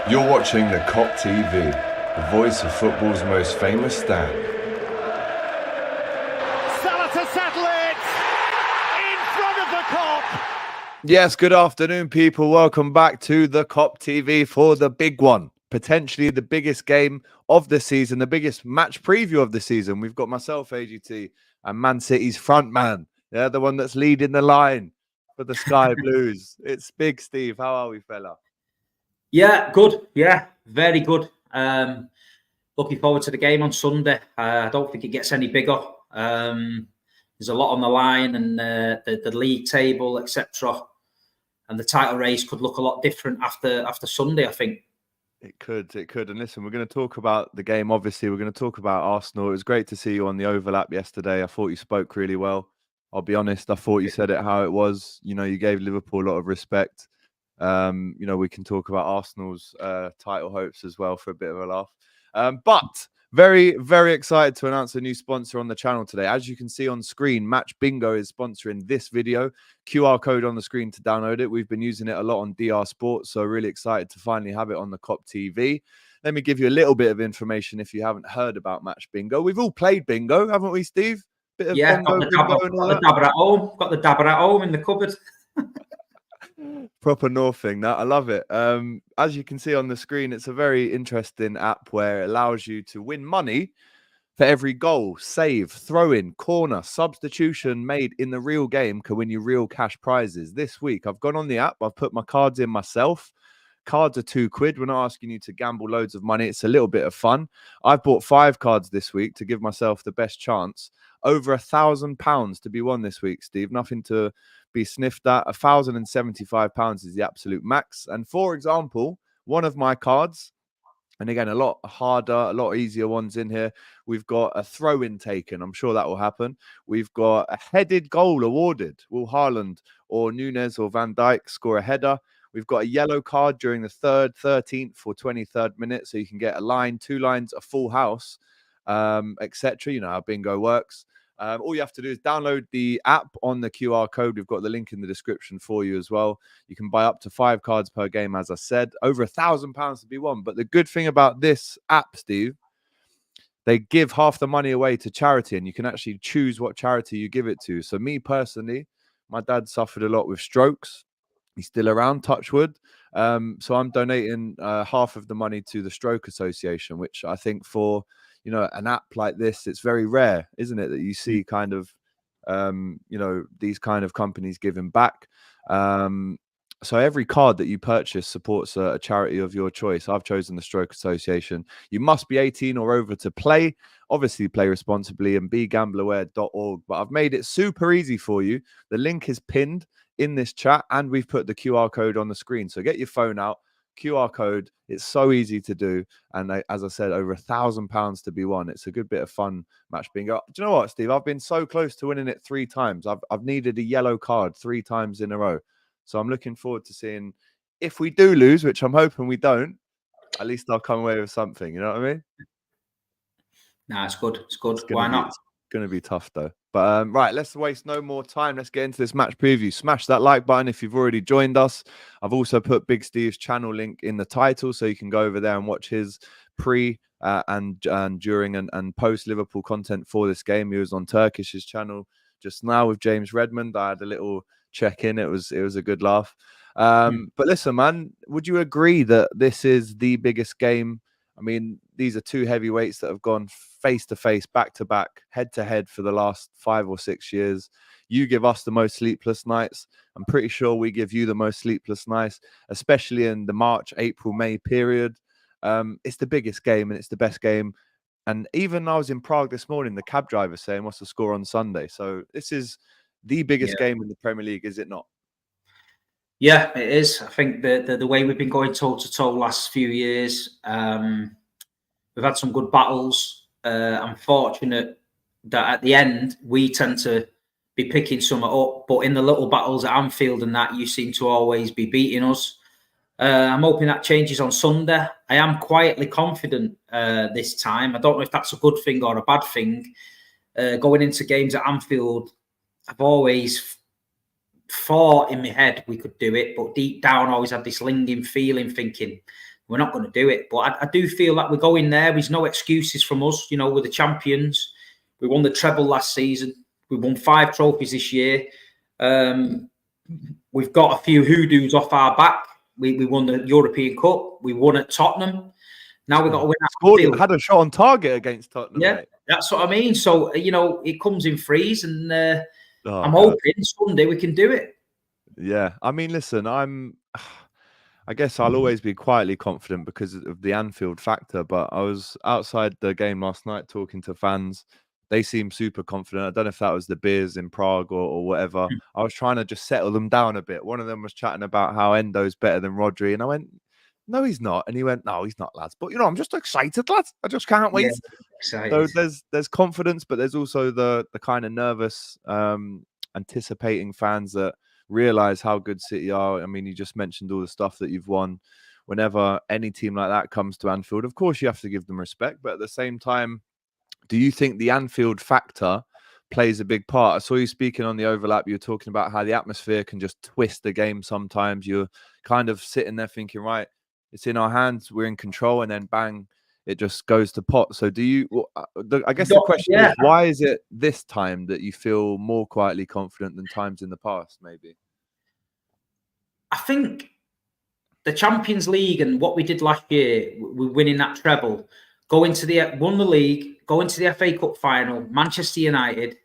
You're watching the Kop TV, the voice of football's most famous stand. Salah to settle it in front of the Kop. Yes, good afternoon, people. Welcome back to the Kop TV for the big one. Potentially the biggest game of the season, the biggest match preview of the season. We've got myself, AGT, and Man City's front man. Yeah, the one that's leading the line for the Sky Blues. It's Big Steve. How are we, fella? Yeah, good. Yeah, very good. Looking forward to the game on Sunday. I don't think it gets any bigger. There's a lot on the line, and the league table, etc. And the title race could look a lot different after Sunday, I think. It could. And listen, we're going to talk about the game. Obviously, we're going to talk about Arsenal. It was great to see you on the overlap yesterday. I thought you spoke really well. I'll be honest. I thought you said it how it was. You know, you gave Liverpool a lot of respect. You know, we can talk about Arsenal's title hopes as well for a bit of a laugh. But very, very excited to announce a new sponsor on the channel today. As you can see on screen, Match Bingo is sponsoring this video. QR code on the screen to download it. We've been using it a lot on DR Sports, so really excited to finally have it on the Kop TV. Let me give you a little bit of information if you haven't heard about Match Bingo. We've all played bingo, haven't we, Steve? Bit of Got the dabber at home. Got the dabber at home in the cupboard. Proper North thing. That I love it. As you can see on the screen, it's a very interesting app where it allows you to win money for every goal, save, throw-in, corner, substitution made in the real game can win you real cash prizes. This week, I've gone on the app. I've put my cards in myself. Cards are £2. We're not asking you to gamble loads of money. It's a little bit of fun. I've bought 5 cards this week to give myself the best chance. Over £1,000 to be won this week, Steve. Nothing to be sniffed at. £1,075 is the absolute max. And for example, one of my cards, and again, a lot harder, a lot easier ones in here. We've got a throw-in taken. I'm sure that will happen. We've got a headed goal awarded. Will Haaland or Nunes or Van Dijk score a header? We've got a yellow card during the 3rd, 13th or 23rd minute. So you can get a line, 2 lines, a full house, etc. You know how bingo works. All you have to do is download the app on the QR code. We've got the link in the description for you as well. You can buy up to 5 cards per game, as I said. Over £1,000 to be won. But the good thing about this app, Steve, they give half the money away to charity, and you can actually choose what charity you give it to. So me personally, my dad suffered a lot with strokes. He's still around, touch wood. So I'm donating half of the money to the Stroke Association, which I think for you know, an app like this, it's very rare, isn't it, that you see kind of, you know, these kind of companies giving back. So every card that you purchase supports a charity of your choice. I've chosen the Stroke Association. You must be 18 or over to play. Obviously, play responsibly and begambleaware.org. But I've made it super easy for you. The link is pinned in this chat, and we've put the QR code on the screen. So get your phone out. QR code. It's so easy to do, and as I said, over £1,000 to be won. It's a good bit of fun. Match bingo. Do you know what, Steve? I've been so close to winning it 3 times. I've needed a yellow card 3 times in a row, so I'm looking forward to seeing if we do lose, which I'm hoping we don't. At least I'll come away with something. You know what I mean? Nah, it's good. It's good. Why not? It's going to be tough though. But right, let's waste no more time. Let's get into this match preview. Smash that like button if you've already joined us. I've also put Big Steve's channel link in the title, so you can go over there and watch his pre and during and post Liverpool content for this game. He was on Turkish's channel just now with James Redmond. I had a little check-in. It was a good laugh. But listen, man, would you agree that this is the biggest game? I mean, these are 2 heavyweights that have gone face-to-face, back-to-back, head-to-head for the last 5 or 6 years. You give us the most sleepless nights. I'm pretty sure we give you the most sleepless nights, especially in the March, April, May period. It's the biggest game and it's the best game. And even I was in Prague this morning, the cab driver saying, what's the score on Sunday? So this is the biggest game in the Premier League, is it not? Yeah, it is. I think the way we've been going toe-to-toe last few years, we've had some good battles. I'm fortunate that at the end, we tend to be picking some up. But in the little battles at Anfield and that, you seem to always be beating us. I'm hoping that changes on Sunday. I am quietly confident this time. I don't know if that's a good thing or a bad thing. Going into games at Anfield, I've always thought in my head we could do it, but deep down I always had this lingering feeling thinking We're not going to do it. But I do feel that we're going there. There's no excuses from us. You know, we're the champions. We won the treble last season. We won 5 trophies this year. We've got a few hoodoos off our back. We won the European Cup. We won at Tottenham. Now we've got to win at Anfield. Had a shot on target against Tottenham. Yeah, mate. that's what I mean. So, you know, it comes in threes, and I'm God. hoping Sunday we can do it. Yeah. I mean, listen, I guess I'll always be quietly confident because of the Anfield factor, but I was outside the game last night talking to fans. They seemed super confident. I don't know if that was the beers in Prague or whatever. I was trying to just settle them down a bit. One of them was chatting about how Endo's better than Rodri. And I went, no, he's not. And he went, no, he's not, lads. But, you know, I'm just excited, lads. I just can't wait. Yeah, so there's confidence, but there's also the kind of nervous, anticipating fans that realize how good City are. I mean, you just mentioned all the stuff that you've won. Whenever any team like that comes to Anfield, of course you have to give them respect. But at the same time, do you think the Anfield factor plays a big part? I saw you speaking on the overlap. You were talking about how the atmosphere can just twist the game sometimes. You're kind of sitting there thinking, right, it's in our hands, we're in control, and then bang, it just goes to pot. So do you, I guess the question is, why is it this time that you feel more quietly confident than times in the past, maybe? I think the Champions League and what we did last year, we're winning that treble, won the league, go into the FA Cup final, Manchester United,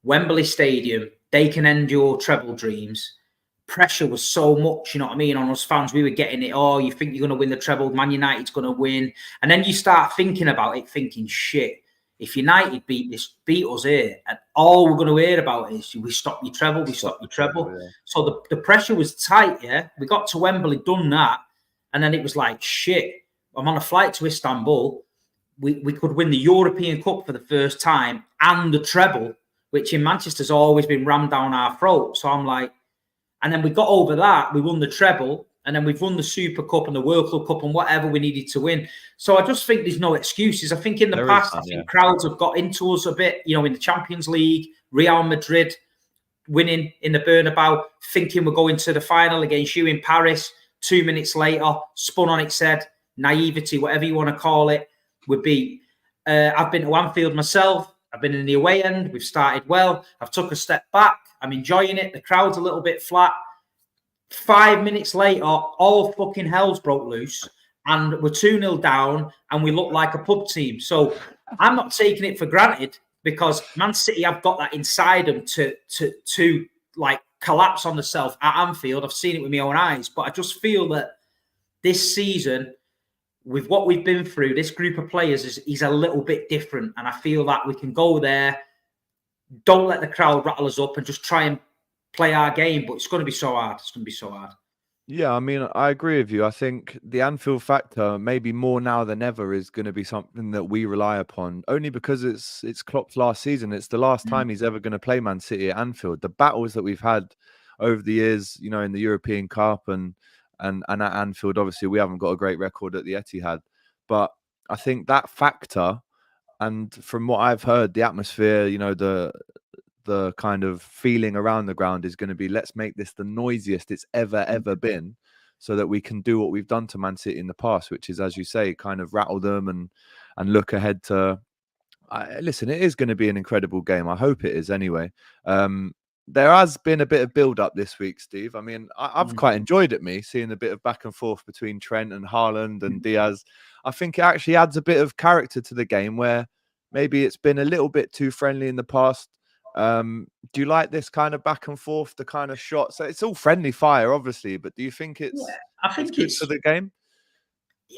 Wembley Stadium, they can end your treble dreams. Pressure was so much, you know what I mean, on us fans. We were getting it, oh, you think you're going to win the treble, Man United's going to win. And then you start thinking about it, thinking, shit, if United beat us here, and all we're going to hear about is, we stop your treble, Yeah. So the pressure was tight, yeah. We got to Wembley, done that, and then it was like, shit, I'm on a flight to Istanbul. We could win the European Cup for the first time and the treble, which in Manchester's always been rammed down our throat. So I'm like, and then we got over that, we won the treble, and then we've won the Super Cup and the World Club Cup and whatever we needed to win. So I just think there's no excuses. I think in the past, I think crowds have got into us a bit, you know, in the Champions League, Real Madrid winning in the Bernabeu, thinking we're going to the final against you in Paris. 2 minutes later, spun on its head, naivety, whatever you want to call it. We're beat. I've been to Anfield myself. I've been in the away end. We've started well. I've took a step back. I'm enjoying it. The crowd's a little bit flat. 5 minutes later, all fucking hell's broke loose. And we're 2-0 down and we look like a pub team. So I'm not taking it for granted because Man City have got that inside them to like collapse on themselves at Anfield. I've seen it with my own eyes. But I just feel that this season, with what we've been through, this group of players is a little bit different. And I feel that we can go there, don't let the crowd rattle us up and just try and play our game. But it's going to be so hard. It's going to be so hard. Yeah, I mean, I agree with you. I think the Anfield factor, maybe more now than ever, is going to be something that we rely upon, only because it's Klopp's last season. It's the last time he's ever going to play Man City at Anfield. The battles that we've had over the years, you know, in the European Cup and at Anfield, obviously, we haven't got a great record at the Etihad. But I think that factor, and from what I've heard, the atmosphere, you know, the kind of feeling around the ground is going to be, let's make this the noisiest it's ever been, so that we can do what we've done to Man City in the past, which is, as you say, kind of rattle them and look ahead to. Listen, it is going to be an incredible game. I hope it is anyway. There has been a bit of build-up this week, Steve. I mean, I've quite enjoyed it, seeing a bit of back and forth between Trent and Haaland and Diaz. I think it actually adds a bit of character to the game where maybe it's been a little bit too friendly in the past. Do you like this kind of back and forth, the kind of shots? So it's all friendly fire, obviously, but do you think it's? Yeah, I think it's for the game.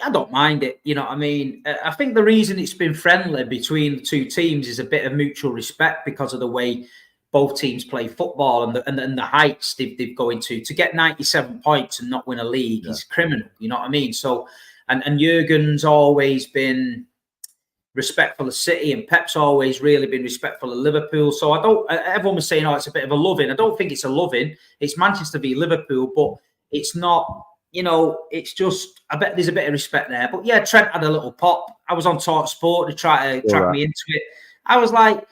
I don't mind it. You know what I mean? I think the reason it's been friendly between the two teams is a bit of mutual respect because of the way both teams play football and the heights they've going to get 97 points and not win a league is criminal. You know what I mean? So, and Jurgen's always been respectful of City, and Pep's always really been respectful of Liverpool. So I don't. Everyone was saying, "Oh, it's a bit of a loving." I don't think it's a loving. It's Manchester v Liverpool, but it's not. You know, it's just. I bet there's a bit of respect there. But yeah, Trent had a little pop. I was on Talk Sport to try to track me into it. I was like,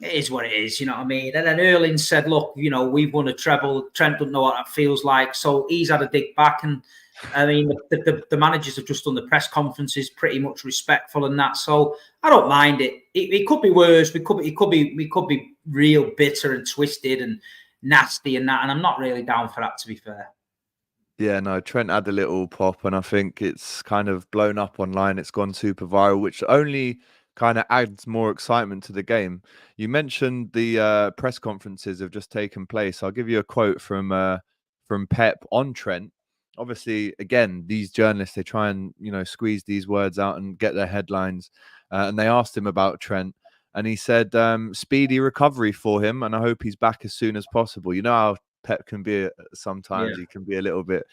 it is what it is. You know what I mean? And then Erling said, "Look, you know, we've won a treble. Trent doesn't know what that feels like." So he's had a dig back, and I mean, the managers have just done the press conferences, pretty much respectful and that. So I don't mind it. It could be worse. We could be real bitter and twisted and nasty and that. And I'm not really down for that, to be fair. Yeah, no, Trent had a little pop, and I think it's kind of blown up online. It's gone super viral, which only kind of adds more excitement to the game. You mentioned the press conferences have just taken place. I'll give you a quote from Pep on Trent. Obviously, again, these journalists, they try and, squeeze these words out and get their headlines. And they asked him about Trent, and he said, speedy recovery for him, and I hope he's back as soon as possible. You know how Pep can be sometimes. He can be a little bit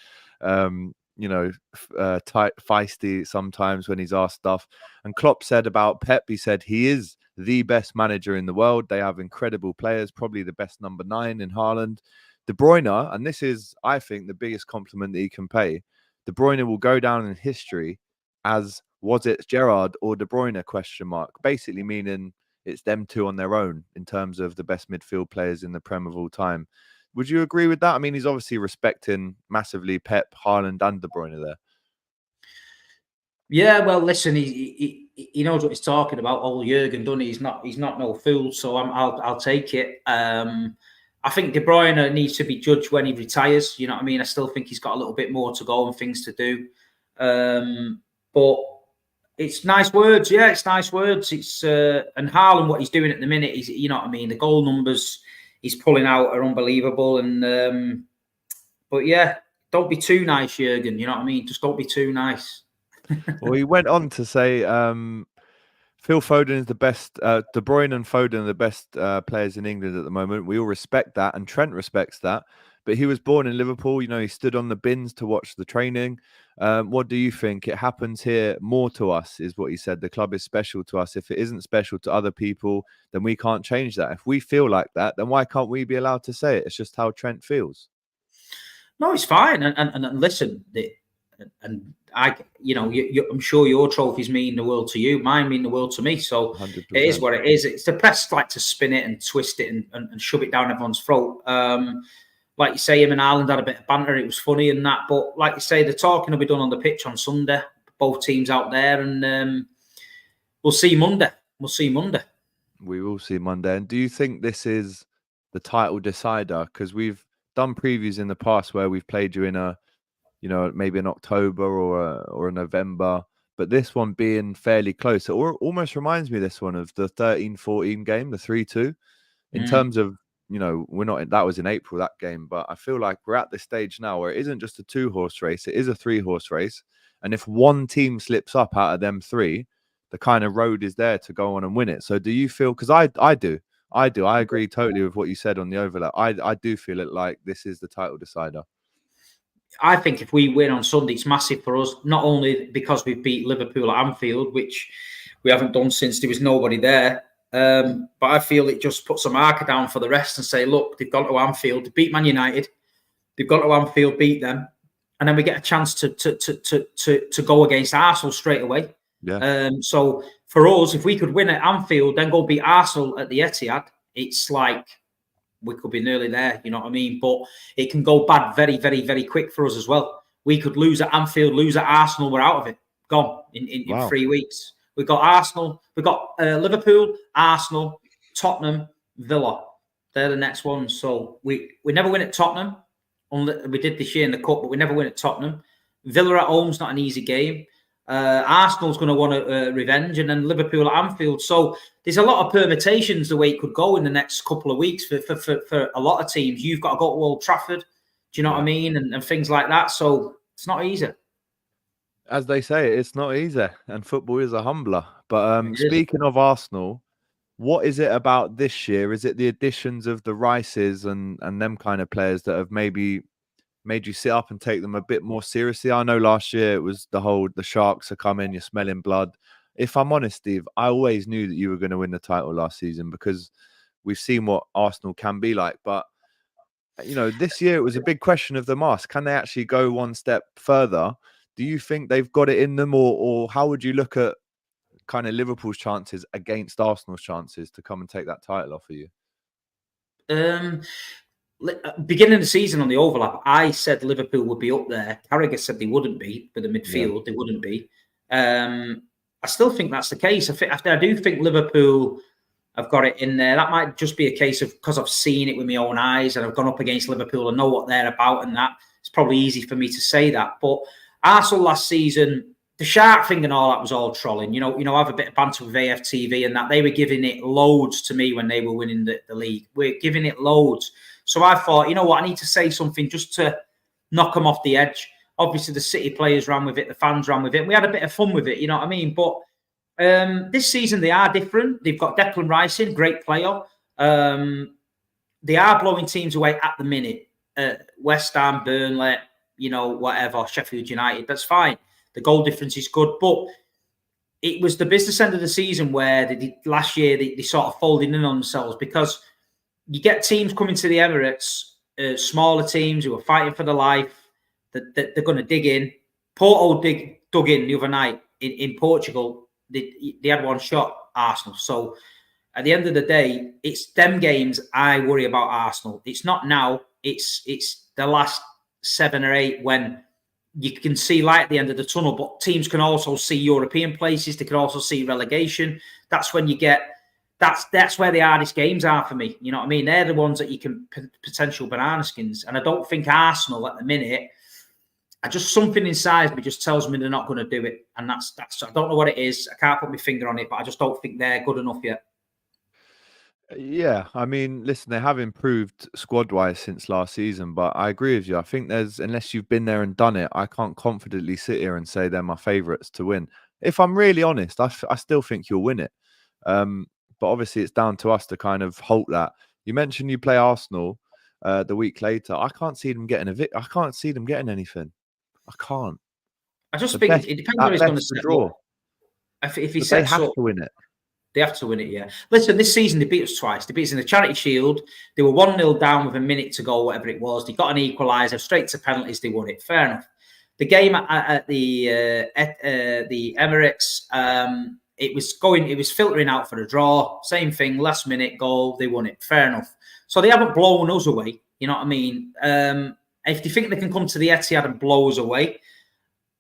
feisty sometimes when he's asked stuff. And Klopp said about Pep, he said he is the best manager in the world. They have incredible players, probably the best number 9 in Haaland. De Bruyne, and this is, I think, the biggest compliment that he can pay, De Bruyne will go down in history as, was it Gerrard or De Bruyne, question mark, basically meaning it's them two on their own in terms of the best midfield players in the Prem of all time. Would you agree with that? I mean, he's obviously respecting massively Pep, Haaland, and De Bruyne there. Yeah, well, listen, he knows what he's talking about. Old Jurgen, doesn't he? He's not no fool. So I'll take it. I think De Bruyne needs to be judged when he retires. You know what I mean? I still think he's got a little bit more to go and things to do. But it's nice words. Yeah, it's nice words. It's and Haaland, what he's doing at the minute is, you know what I mean? The goal numbers he's pulling out are unbelievable. And but yeah, don't be too nice, Jurgen. You know what I mean? Just don't be too nice. Well, he went on to say Phil Foden is the best. De Bruyne and Foden are the best players in England at the moment. We all respect that, and Trent respects that. But he was born in Liverpool. You know, he stood on the bins to watch the training. What do you think? It happens here more to us, is what he said. The club is special to us. If it isn't special to other people, then we can't change that. If we feel like that, then why can't we be allowed to say it? It's just how Trent feels. No, it's fine. And listen, and I'm sure your trophies mean the world to you. Mine mean the world to me. So 100%. It is what it is. It's the press like to spin it and twist it and shove it down everyone's throat. Like you say, him and Haaland had a bit of banter. It was funny and that. But like you say, the talking will be done on the pitch on Sunday. Both teams out there, and we'll see Monday. We'll see Monday. We will see Monday. And do you think this is the title decider? Because we've done previews in the past where we've played you in a, maybe in October or a November. But this one being fairly close, it almost reminds me, this one, of the 13-14 game, the 3-2. In terms of, we're not, that was in April, that game. But I feel like we're at this stage now where it isn't just a 2-horse race, it is a 3-horse race. And if one team slips up out of them 3, the kind of road is there to go on and win it. So do you feel, because I do. I agree totally with what you said on the overlap. I do feel it like this is the title decider. I think if we win on Sunday, it's massive for us, not only because we beat Liverpool at Anfield, which we haven't done since there was nobody there, but I feel it just puts a marker down for the rest and say, look, they've gone to Anfield, beat Man United, they've gone to Anfield, beat them, and then we get a chance to go against Arsenal straight away. Yeah. So for us, if we could win at Anfield, then go beat Arsenal at the Etihad, it's like we could be nearly there, you know what I mean? But it can go bad very, very, very quick for us as well. We could lose at Anfield, lose at Arsenal, we're out of it. Gone in 3 weeks. We've got Arsenal, we've got Liverpool, Arsenal, Tottenham, Villa. They're the next ones. So we never win at Tottenham. We did this year in the Cup, but we never win at Tottenham. Villa at home's not an easy game. Arsenal's going to want a revenge, and then Liverpool at Anfield. So there's a lot of permutations the way it could go in the next couple of weeks for a lot of teams. You've got to go to Old Trafford, do you know what I mean? And things like that. So it's not easy. As they say, it's not easy, and football is a humbler. But speaking of Arsenal, what is it about this year? Is it the additions of the Rices and them kind of players that have maybe made you sit up and take them a bit more seriously? I know last year it was the Sharks are coming, you're smelling blood. If I'm honest, Steve, I always knew that you were going to win the title last season because we've seen what Arsenal can be like. But, this year it was a big question of the mask. Can they actually go one step further? Do you think they've got it in them, or how would you look at kind of Liverpool's chances against Arsenal's chances to come and take that title off of you? beginning of the season on the overlap, I said Liverpool would be up there. Carragher said they wouldn't be for the midfield. They wouldn't be. I still think that's the case. I do think Liverpool have got it in there. That might just be a case of because I've seen it with my own eyes and I've gone up against Liverpool and know what they're about, and that it's probably easy for me to say that. But Arsenal last season, the shark thing and all that was all trolling. I have a bit of banter with AFTV and that they were giving it loads to me when they were winning the league. We're giving it loads. So I thought, you know what, I need to say something just to knock them off the edge. Obviously, the City players ran with it, the fans ran with it. And we had a bit of fun with it, you know what I mean? But this season, they are different. They've got Declan Rice in, great player. They are blowing teams away at the minute. West Ham, Burnley, whatever, Sheffield United, that's fine. The goal difference is good. But it was the business end of the season where last year they sort of folded in on themselves, because you get teams coming to the Emirates, smaller teams who are fighting for their life, that they're going to dig in. Porto dug in the other night in Portugal. They had one shot, Arsenal. So at the end of the day, it's them games I worry about Arsenal. It's not now. It's the last 7 or 8 when you can see light at the end of the tunnel, but teams can also see European places. They can also see relegation. That's when you get... That's where the hardest games are for me. You know what I mean? They're the ones that you can potential banana skins. And I don't think Arsenal at the minute, something inside me just tells me they're not going to do it. And that's I don't know what it is. I can't put my finger on it, but I just don't think they're good enough yet. Yeah, I mean, listen, they have improved squad-wise since last season, but I agree with you. I think unless you've been there and done it, I can't confidently sit here and say they're my favourites to win. If I'm really honest, I still think you'll win it. But obviously, it's down to us to kind of halt that. You mentioned you play Arsenal the week later. I can't see them getting I can't see them getting anything. I can't. I just think it depends on he's going to set up. If he sets up, they have to win it. They have to win it, yeah. Listen, this season they beat us twice. They beat us in the Charity Shield. They were 1-0 down with a minute to go, whatever it was. They got an equaliser, straight to penalties. They won it. Fair enough. The game at the Emirates. It was filtering out for a draw. Same thing, last minute goal, they won it. Fair enough. So they haven't blown us away. You know what I mean? If they think they can come to the Etihad and blow us away,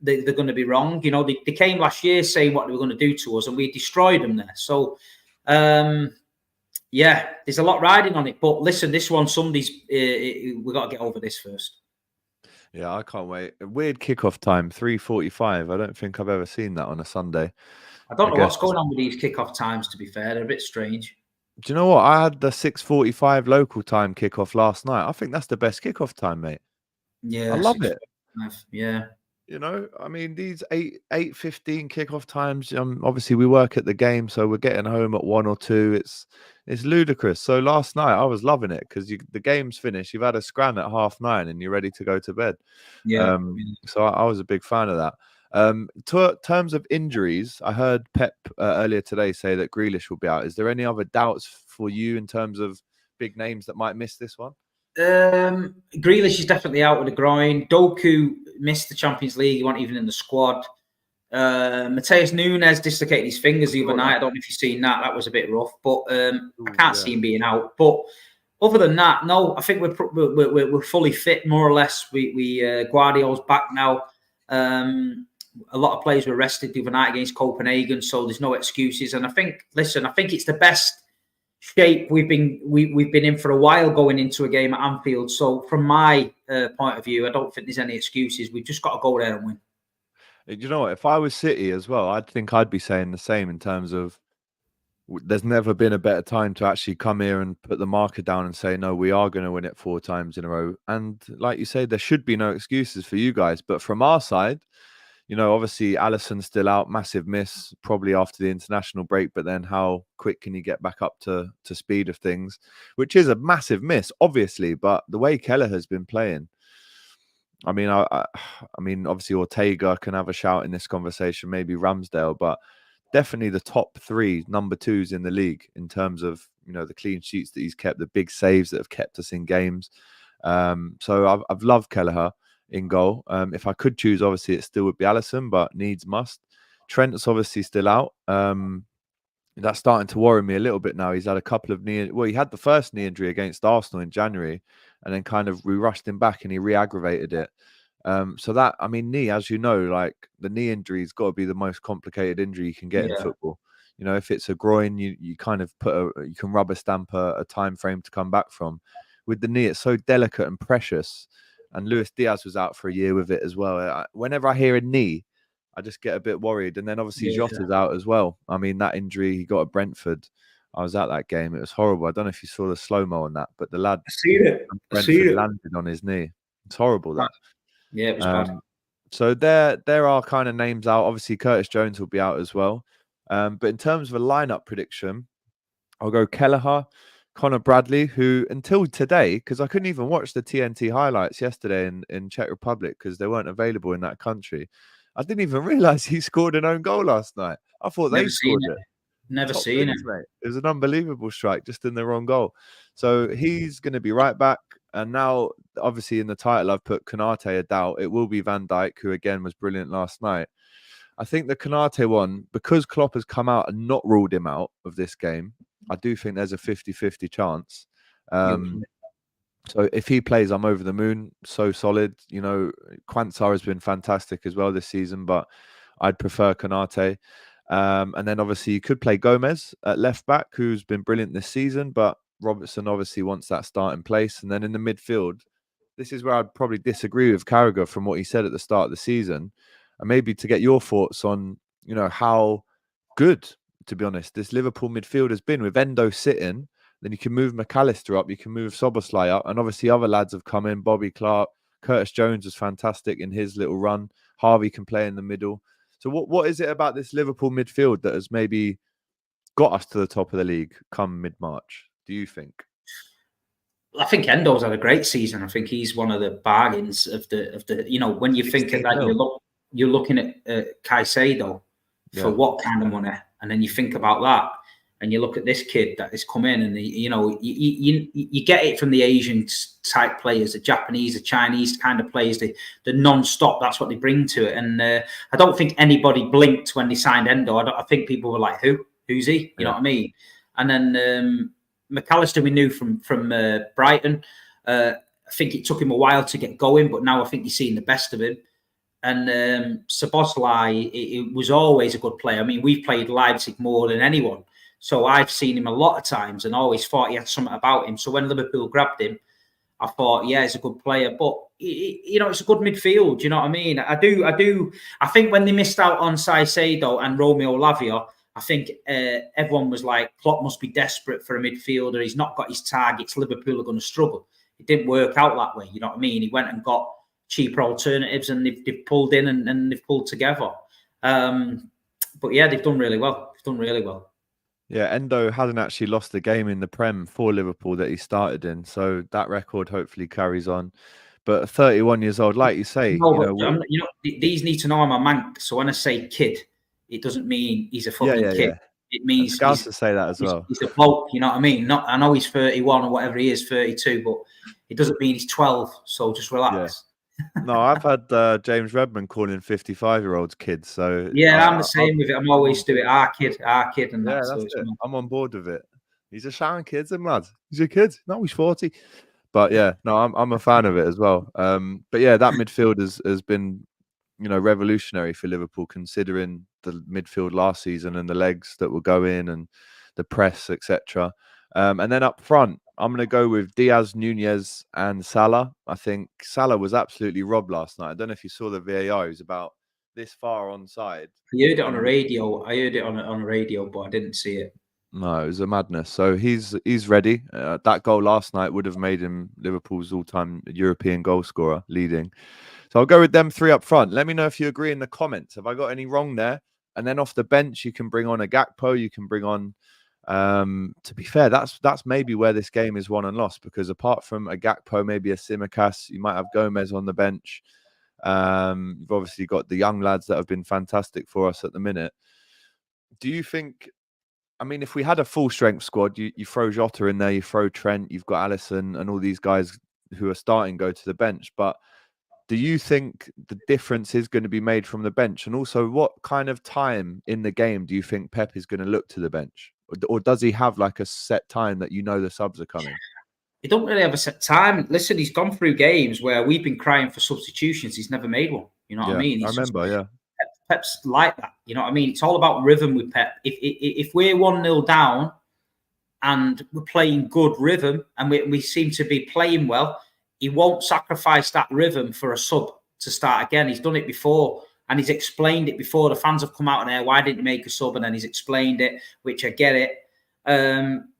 they're going to be wrong. They came last year saying what they were going to do to us, and we destroyed them there. So, there's a lot riding on it. But listen, this one, we got to get over this first. Yeah, I can't wait. A weird kickoff time, 3:45. I don't think I've ever seen that on a Sunday. I don't know what's going on with these kickoff times, to be fair. They're a bit strange. Do you know what? I had the 6:45 local time kickoff last night. I think that's the best kickoff time, mate. Yeah. I love it. Yeah. I mean, these 8:15 kickoff times, obviously we work at the game, so we're getting home at 1 or 2. It's ludicrous. So last night I was loving it because the game's finished. You've had a scran at 9:30 and you're ready to go to bed. Yeah. So I was a big fan of that. Terms of injuries, I heard Pep earlier today say that Grealish will be out. Is there any other doubts for you in terms of big names that might miss this one? Grealish is definitely out with a groin. Doku missed the Champions League. He wasn't even in the squad. Mateus Nunes dislocated his fingers the other night. I don't know if you've seen that. That was a bit rough, but I can't see him being out. But other than that, no, I think we're fully fit, more or less. We Guardiola's back now. A lot of players were rested the other night against Copenhagen, so there's no excuses. And I think it's the best shape we've been in for a while going into a game at Anfield. So from my point of view, I don't think there's any excuses. We've just got to go there and win. You know what? If I was City as well, I'd think I'd be saying the same in terms of there's never been a better time to actually come here and put the marker down and say, no, we are going to win it 4 times in a row. And like you say, there should be no excuses for you guys. But from our side, obviously Alisson's still out, massive miss, probably after the international break. But then how quick can you get back up to speed of things, which is a massive miss, obviously. But the way Keller has been playing, I mean, I mean, obviously Ortega can have a shout in this conversation, maybe Ramsdale, but definitely the top 3 number 2s in the league in terms of, the clean sheets that he's kept, the big saves that have kept us in games. So I've loved Kelleher in goal. If I could choose, obviously it still would be Alisson, but needs must. Trent's obviously still out. That's starting to worry me a little bit now. He's had a couple of he had the first knee injury against Arsenal in January, and then kind of we rushed him back and he re-aggravated it. So that, I mean, knee, as you know, like the knee injury's got to be the most complicated injury you can get in football. You know, if it's a groin, you kind of you can rubber stamp a time frame to come back from. With the knee, it's so delicate and precious. And Luis Diaz was out for a year with it as well. Whenever I hear a knee, I just get a bit worried. And then obviously Jota's out as well. I mean, that injury he got at Brentford, I was at that game. It was horrible. I don't know if you saw the slow-mo on that, but the lad Brentford landed on his knee. It's horrible, that. Yeah, it was bad. So there are kind of names out. Obviously, Curtis Jones will be out as well. But in terms of a lineup prediction, I'll go Kelleher, Connor Bradley, who until today, because I couldn't even watch the TNT highlights yesterday in Czech Republic because they weren't available in that country. I didn't even realize he scored an own goal last night. I thought they scored it. Never seen it. Mate. It was an unbelievable strike, just in the wrong goal. So he's going to be right back. And now, obviously, in the title, I've put Konate a doubt. It will be Van Dijk, who again was brilliant last night. I think the Konate one, because Klopp has come out and not ruled him out of this game, I do think there's a 50-50 chance. So if he plays, I'm over the moon. So solid. You know, Quansar has been fantastic as well this season, but I'd prefer Konate. And then obviously you could play Gomez at left back, who's been brilliant this season, but Robertson obviously wants that starting place. And then in the midfield, this is where I'd probably disagree with Carragher from what he said at the start of the season. And maybe to get your thoughts on, you know, how good, to be honest, this Liverpool midfield has been with Endo sitting. Then you can move McAllister up, you can move Szoboszlai up, and obviously other lads have come in. Bobby Clark, Curtis Jones was fantastic in his little run. Harvey can play in the middle. So what is it about this Liverpool midfield that has maybe got us to the top of the league come mid-March, do you think? I think Endo's had a great season. I think he's one of the bargains of the you know, when you think of that, you're looking at Caicedo for what kind of money, and then you think about that, and you look at this kid that has come in, and you get it from the Asian type players, the Japanese, the Chinese kind of players, the non-stop. That's what they bring to it, and I don't think anybody blinked when they signed Endo. I think people were like, "Who's he?" You know what I mean? And then McAllister, we knew from Brighton. I think it took him a while to get going, but now I think you're seeing the best of him. And Szoboszlai, it was always a good player. I mean, we've played Leipzig more than anyone. So I've seen him a lot of times and always thought he had something about him. So when Liverpool grabbed him, I thought, yeah, he's a good player. But, you know, it's a good midfield. You know what I mean? I think when they missed out on Caicedo and Romeo Lavia, I think everyone was like, Klopp must be desperate for a midfielder. He's not got his targets. Liverpool are going to struggle. It didn't work out that way. You know what I mean? He went and got cheaper alternatives, and they've pulled in and they've pulled together. But yeah, they've done really well. Yeah, Endo hasn't actually lost a game in the Prem for Liverpool that he started in, so that record hopefully carries on. But 31 years old, like you say, these need to know I'm a Manc. So when I say kid, it doesn't mean he's a fucking kid. Yeah. It means Scouts to say that as well. He's a bloke, you know what I mean? I know he's 31 or whatever he is, 32, but it doesn't mean he's 12. So just relax. Yeah. No, I've had James Redmond calling 55-year-olds kids. So yeah, I'm the same with it. I'm always do it. Our kid, and that's it. I'm on board with it. He's a shouting kids and lad. He's a kid. No, he's 40. But yeah, no, I'm a fan of it as well. But yeah, that midfield has been, you know, revolutionary for Liverpool, considering the midfield last season and the legs that will go in and the press, etc. And then up front, I'm going to go with Diaz, Nunez, and Salah. I think Salah was absolutely robbed last night. I don't know if you saw the VAR. He was about this far onside. I heard it on a radio. On a radio, but I didn't see it. No, it was a madness. So he's ready. That goal last night would have made him Liverpool's all-time European goal scorer, leading. So I'll go with them three up front. Let me know if you agree in the comments. Have I got any wrong there? And then off the bench, you can bring on a Gakpo. You can bring on. To be fair, that's maybe where this game is won and lost, because apart from a Gakpo, maybe a Tsimikas, you might have Gomez on the bench. You've obviously got the young lads that have been fantastic for us at the minute. Do you think, I mean, if we had a full strength squad, you throw Jota in there, you throw Trent, you've got Alisson and all these guys who are starting go to the bench, but do you think the difference is going to be made from the bench? And also, what kind of time in the game do you think Pep is going to look to the bench? Or does he have like a set time that you know the subs are coming? he don't really have a set time. Listen, he's gone through games where we've been crying for substitutions. He's never made one. You know what I mean? I remember, yeah. Pep's like that. You know what I mean? It's all about rhythm with Pep. If we're 1-0 down and we're playing good rhythm and we seem to be playing well, he won't sacrifice that rhythm for a sub to start again. He's done it before and he's explained it before. The fans have come out and there, why didn't you make a sub? And then he's explained it, which I get it.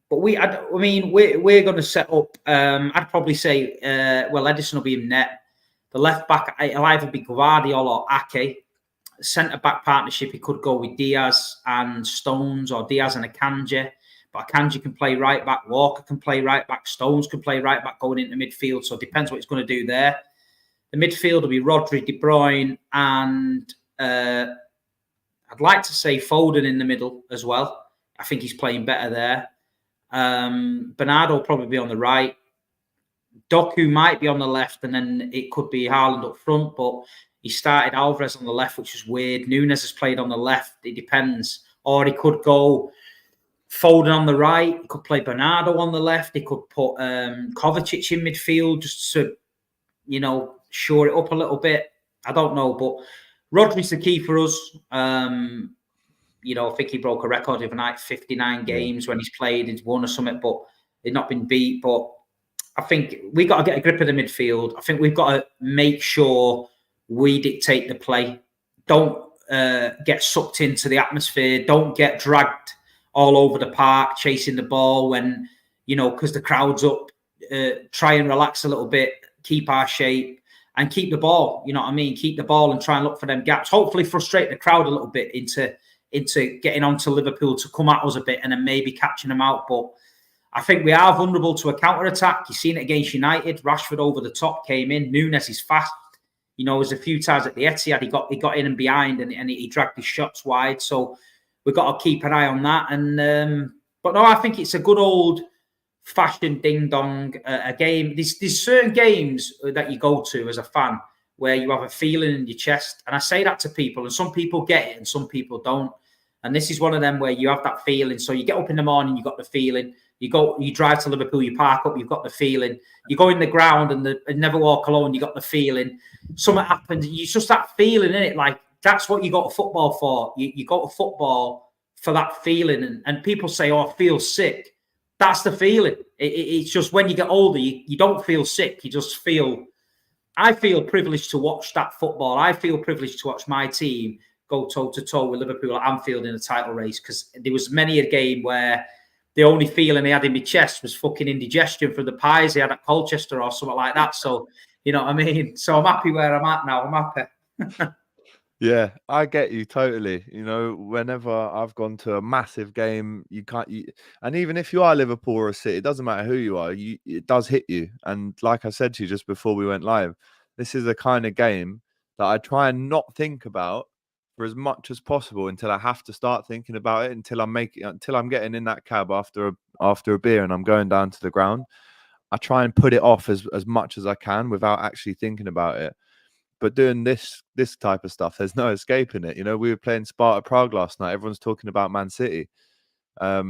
But we're going to set up. I'd probably say, Edison will be in net. The left back, it'll either be Guardiola or Ake. Centre back partnership, he could go with Diaz and Stones or Diaz and Akanji. But Akanji can play right back. Walker can play right back. Stones can play right back going into midfield. So it depends what he's going to do there. The midfield will be Rodri, De Bruyne, and I'd like to say Foden in the middle as well. I think he's playing better there. Bernardo will probably be on the right. Doku might be on the left, and then it could be Haaland up front, but he started Alvarez on the left, which is weird. Nunes has played on the left. It depends. Or he could go Foden on the right. He could play Bernardo on the left. He could put Kovacic in midfield just to, shore it up a little bit. I don't know, but Rodri's the key for us. I think he broke a record of 59 games when he's played. He's won or something, but he's not been beat. But I think we got to get a grip of the midfield. I think we've got to make sure we dictate the play. Don't get sucked into the atmosphere. Don't get dragged all over the park chasing the ball when, because the crowd's up. Try and relax a little bit, keep our shape and keep the ball. You know what I mean? Keep the ball and try and look for them gaps. Hopefully frustrate the crowd a little bit into getting onto Liverpool to come at us a bit and then maybe catching them out. But I think we are vulnerable to a counter-attack. You've seen it against United. Rashford over the top came in. Nunes is fast. There's a few times at the Etihad, he got in and behind and he dragged his shots wide. So we've got to keep an eye on that. And but no, I think it's a good old-fashioned ding-dong a game. There's certain games that you go to as a fan where you have a feeling in your chest. And I say that to people, and some people get it and some people don't. And this is one of them where you have that feeling. So you get up in the morning, you got the feeling. You drive to Liverpool, you park up, you've got the feeling. You go in the ground and never walk alone, you got the feeling. Something happens, it's just that feeling, isn't it? Like, that's what you go to football for. You go to football for that feeling. And people say, I feel sick. That's the feeling. It's just when you get older, you don't feel sick. You just feel... I feel privileged to watch that football. I feel privileged to watch my team go toe-to-toe with Liverpool at Anfield in a title race, because there was many a game where the only feeling he had in my chest was fucking indigestion from the pies he had at Colchester or something like that. So, you know what I mean? So I'm happy where I'm at now. I'm happy. Yeah, I get you totally. Whenever I've gone to a massive game, and even if you are Liverpool or a City, it doesn't matter who you are, it does hit you. And like I said to you just before we went live, this is the kind of game that I try and not think about for as much as possible until I have to start thinking about it, until I'm getting in that cab after a beer and I'm going down to the ground. I try and put it off as much as I can without actually thinking about it. But doing this type of stuff, there's no escaping it. We were playing Sparta Prague last night. Everyone's talking about Man City. I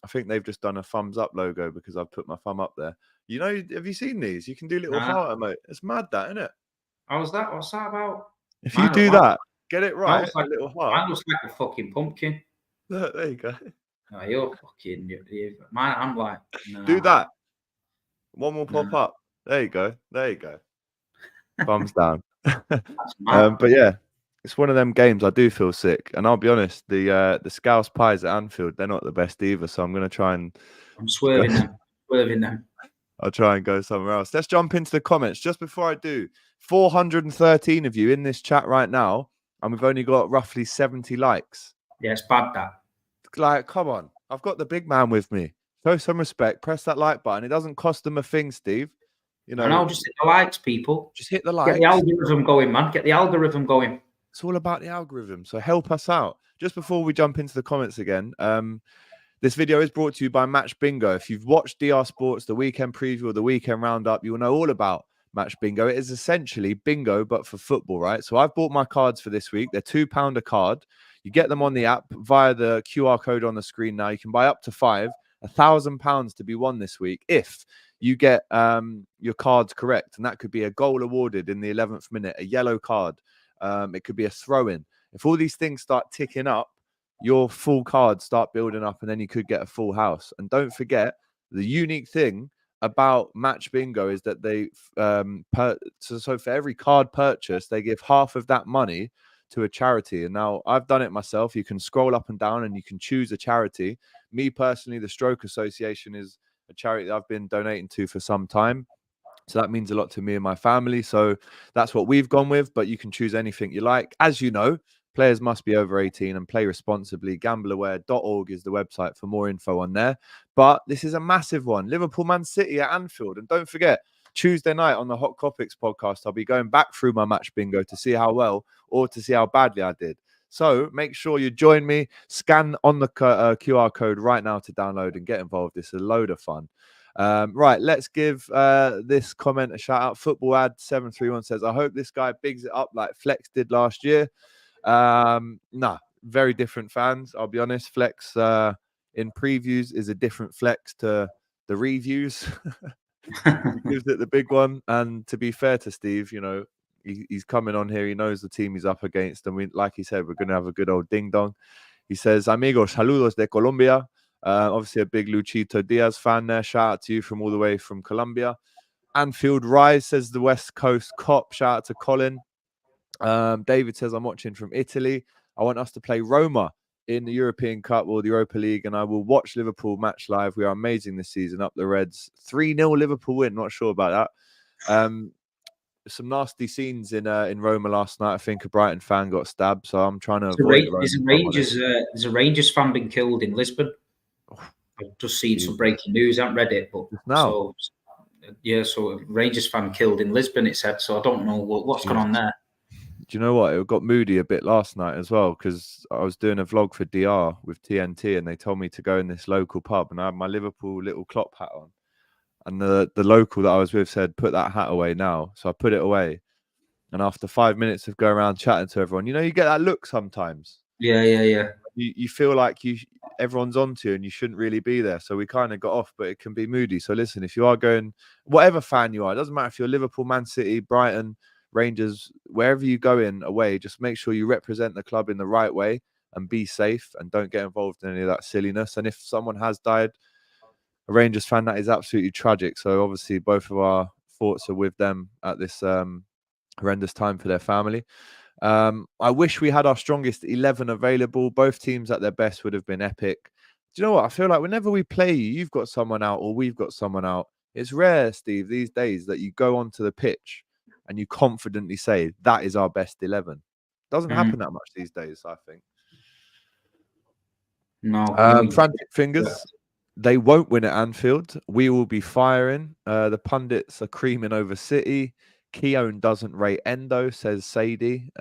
think they've just done a thumbs up logo because I've put my thumb up there. Have you seen these? You can do little heart emote. It's mad, that, isn't it? How's that? What's that about? If you do that, get it right. A little heart. Mine looks like a fucking pumpkin. Look, there you go. No, you're fucking... Mine, I'm like... Nah. Do that. One will pop up. There you go. There you go. Thumbs down. But yeah, it's one of them games. I do feel sick, and I'll be honest, the Scouse pies at Anfield, they're not the best either. So I'm going to try and... I'm swerving them. I'll try and go somewhere else. Let's jump into the comments. Just before I do, 413 of you in this chat right now, and we've only got roughly 70 likes. Yeah, it's bad, that. Like, come on. I've got the big man with me. Show some respect. Press that like button. It doesn't cost them a thing, Steve. Just hit the likes, people. Just hit the likes. Get the algorithm going, man. Get the algorithm going. It's all about the algorithm. So help us out. Just before we jump into the comments again, this video is brought to you by Match Bingo. If you've watched DR Sports, the weekend preview or the weekend roundup, you will know all about Match Bingo. It is essentially bingo, but for football, right? So I've bought my cards for this week. They're £2 a card. You get them on the app via the QR code on the screen now. You can buy up to 5, £1,000 to be won this week if you get your cards correct, and that could be a goal awarded in the 11th minute, a yellow card. It could be a throw-in. If all these things start ticking up, your full cards start building up, and then you could get a full house. And don't forget, the unique thing about Match Bingo is that they so for every card purchase, they give half of that money to a charity. And now I've done it myself. You can scroll up and down and you can choose a charity. Me personally, the Stroke Association is a charity that I've been donating to for some time. So that means a lot to me and my family. So that's what we've gone with, but you can choose anything you like. As you know, players must be over 18 and play responsibly. Gambleaware.org is the website for more info on there. But this is a massive one. Liverpool Man City at Anfield. And don't forget, Tuesday night on the Hot Topics podcast, I'll be going back through my match bingo to see how well or to see how badly I did. So make sure you join me. Scan on the QR code right now to download and get involved. It's a load of fun. Right, let's give this comment a shout out. Football Ad 731 says, I hope this guy bigs it up like Flex did last year. Nah, very different fans. I'll be honest. Flex in previews is a different Flex to the reviews. He gives it the big one. And to be fair to Steve, you know, he's coming on here. He knows the team he's up against. And we, like he said, we're going to have a good old ding dong. He says, amigos, saludos de Colombia. Obviously a big Luchito Diaz fan there. Shout out to you from all the way from Colombia. Anfield Rise, says the West Coast Kop. Shout out to Colin. David says, I'm watching from Italy. I want us to play Roma in the European Cup or the Europa League, and I will watch Liverpool match live. We are amazing this season. Up the Reds. 3-0 Liverpool win. Not sure about that. Some nasty scenes in Roma last night. I think a Brighton fan got stabbed, so I'm trying to avoid it. There's a Rangers fan been killed in Lisbon. I've just seen some breaking news. I haven't read it, but so a Rangers fan killed in Lisbon, it said. So I don't know what's going on there. Do you know what? It got moody a bit last night as well, because I was doing a vlog for DR with TNT and they told me to go in this local pub and I had my Liverpool little Klopp hat on. And the local that I was with said, put that hat away now. So I put it away. And after 5 minutes of going around chatting to everyone, you know, you get that look sometimes. Yeah. You feel like everyone's onto you and you shouldn't really be there. So we kind of got off, but it can be moody. So listen, if you are going, whatever fan you are, it doesn't matter if you're Liverpool, Man City, Brighton, Rangers, wherever you go in away, just make sure you represent the club in the right way and be safe and don't get involved in any of that silliness. And if someone has died, a Rangers fan, that is absolutely tragic. So obviously both of our thoughts are with them at this horrendous time for their family. I wish we had our strongest 11 available. Both teams at their best would have been epic. Do you know what? I feel like whenever we play you, you've got someone out or we've got someone out. It's rare, Steve, these days that you go onto the pitch and you confidently say, that is our best 11. Doesn't happen that much these days, I think. No. Frantic fingers. They won't win at Anfield. We will be firing. The pundits are creaming over City. Keown doesn't rate Endo, says Sadie.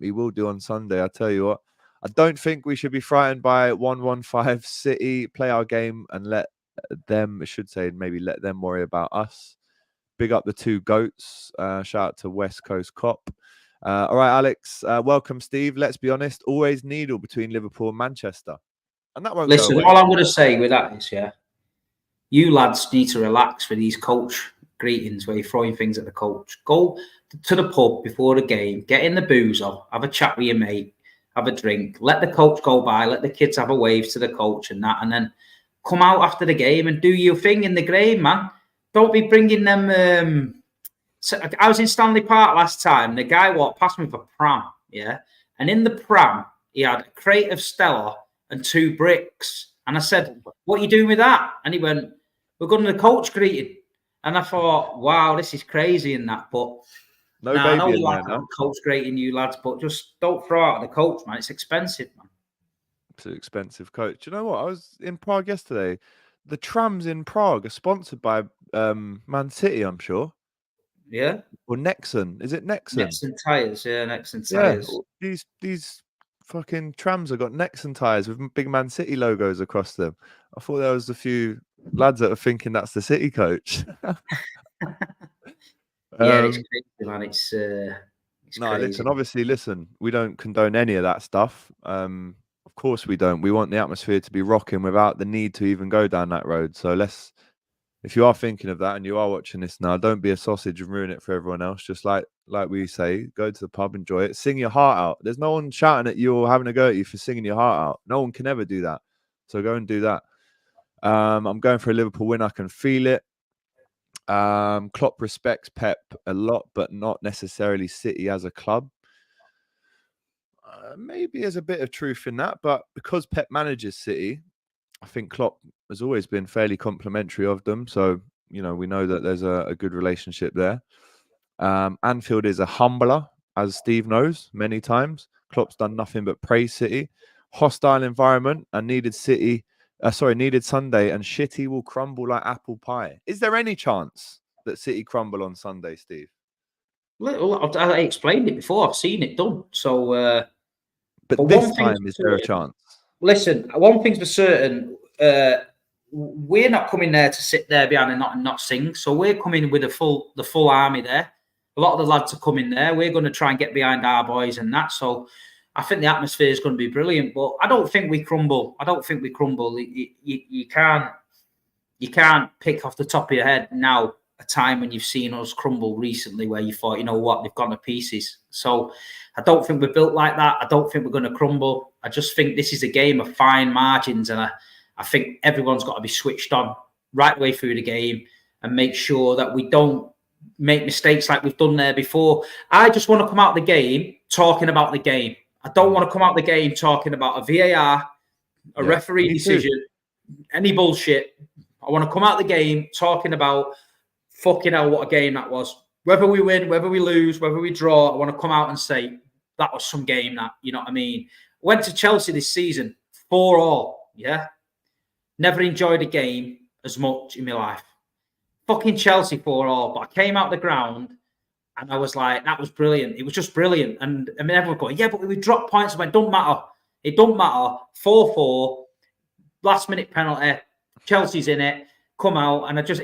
He will do on Sunday, I tell you what. I don't think we should be frightened by 1-1-5 City. Play our game and let them, I should say, maybe let them worry about us. Big up the two goats. Shout out to West Coast Kop. All right, Alex. Welcome, Steve. Let's be honest. Always needle between Liverpool and Manchester. And that won't Listen, go away. all I'm going to say with that is, you lads need to relax with these coach greetings where you're throwing things at the coach. Go to the pub before the game, get in the boozer, have a chat with your mate, have a drink, let the coach go by, let the kids have a wave to the coach and that, and then come out after the game and do your thing in the game, man. Don't be bringing them. I was in Stanley Park last time. The guy walked past me with a pram, and in the pram he had a crate of Stella and 2 bricks. And I said, "What are you doing with that?" And he went, "We're going to the coach greeting." And I thought, "Wow, this is crazy." And that, but no baby I know in there, no? Coach greeting you lads, but just don't throw out the coach, man. It's expensive, man. It's an expensive coach. Do you know what? I was in Prague yesterday. The trams in Prague are sponsored by Man City, I'm sure. Yeah. Or Nexon. Is it Nexon? Nexon tyres, Nexon tyres. Yeah. These fucking trams have got Nexon tyres with big Man City logos across them. I thought there was a few lads that are thinking that's the City coach. It's crazy, man. It's crazy. Listen, we don't condone any of that stuff. Of course we don't. We want the atmosphere to be rocking without the need to even go down that road. So let's if you are thinking of that and you are watching this now, don't be a sausage and ruin it for everyone else. Just like we say, go to the pub, enjoy it, sing your heart out. There's no one shouting at you or having a go at you for singing your heart out. No one can ever do that. So go and do that. I'm going for a Liverpool win. I can feel it. Klopp respects Pep a lot, but not necessarily City as a club. Maybe there's a bit of truth in that, but because Pep manages City, I think Klopp has always been fairly complimentary of them. So, we know that there's a good relationship there. Anfield is a humbler, as Steve knows many times. Klopp's done nothing but praise City. Hostile environment and needed Sunday, and shitty will crumble like apple pie. Is there any chance that City crumble on Sunday, Steve? Well, I explained it before. I've seen it done. So, but this time, is there a chance? Listen, one thing's for certain. We're not coming there to sit there behind and not sing. So we're coming with the full army there. A lot of the lads are coming there. We're going to try and get behind our boys and that. So I think the atmosphere is going to be brilliant. But I don't think we crumble. You can't pick off the top of your head now a time when you've seen us crumble recently where you thought, you know what, they've gone to pieces. So I don't think we're built like that. I don't think we're going to crumble. I just think this is a game of fine margins, and I think everyone's got to be switched on right the way through the game and make sure that we don't make mistakes like we've done there before. I just want to come out the game talking about the game. I don't want to come out the game talking about a VAR, a referee decision, any bullshit. I want to come out the game talking about fucking hell, what a game that was. Whether we win, whether we lose, whether we draw, I want to come out and say that was some game that, you know what I mean? Went to Chelsea this season, 4-4, yeah? Never enjoyed a game as much in my life. Fucking Chelsea 4-4, but I came out the ground and I was like, that was brilliant. It was just brilliant. And I mean, everyone going, yeah, but we dropped points. I went, don't matter. It don't matter. 4-4, last minute penalty. Chelsea's in it. Come out, and it just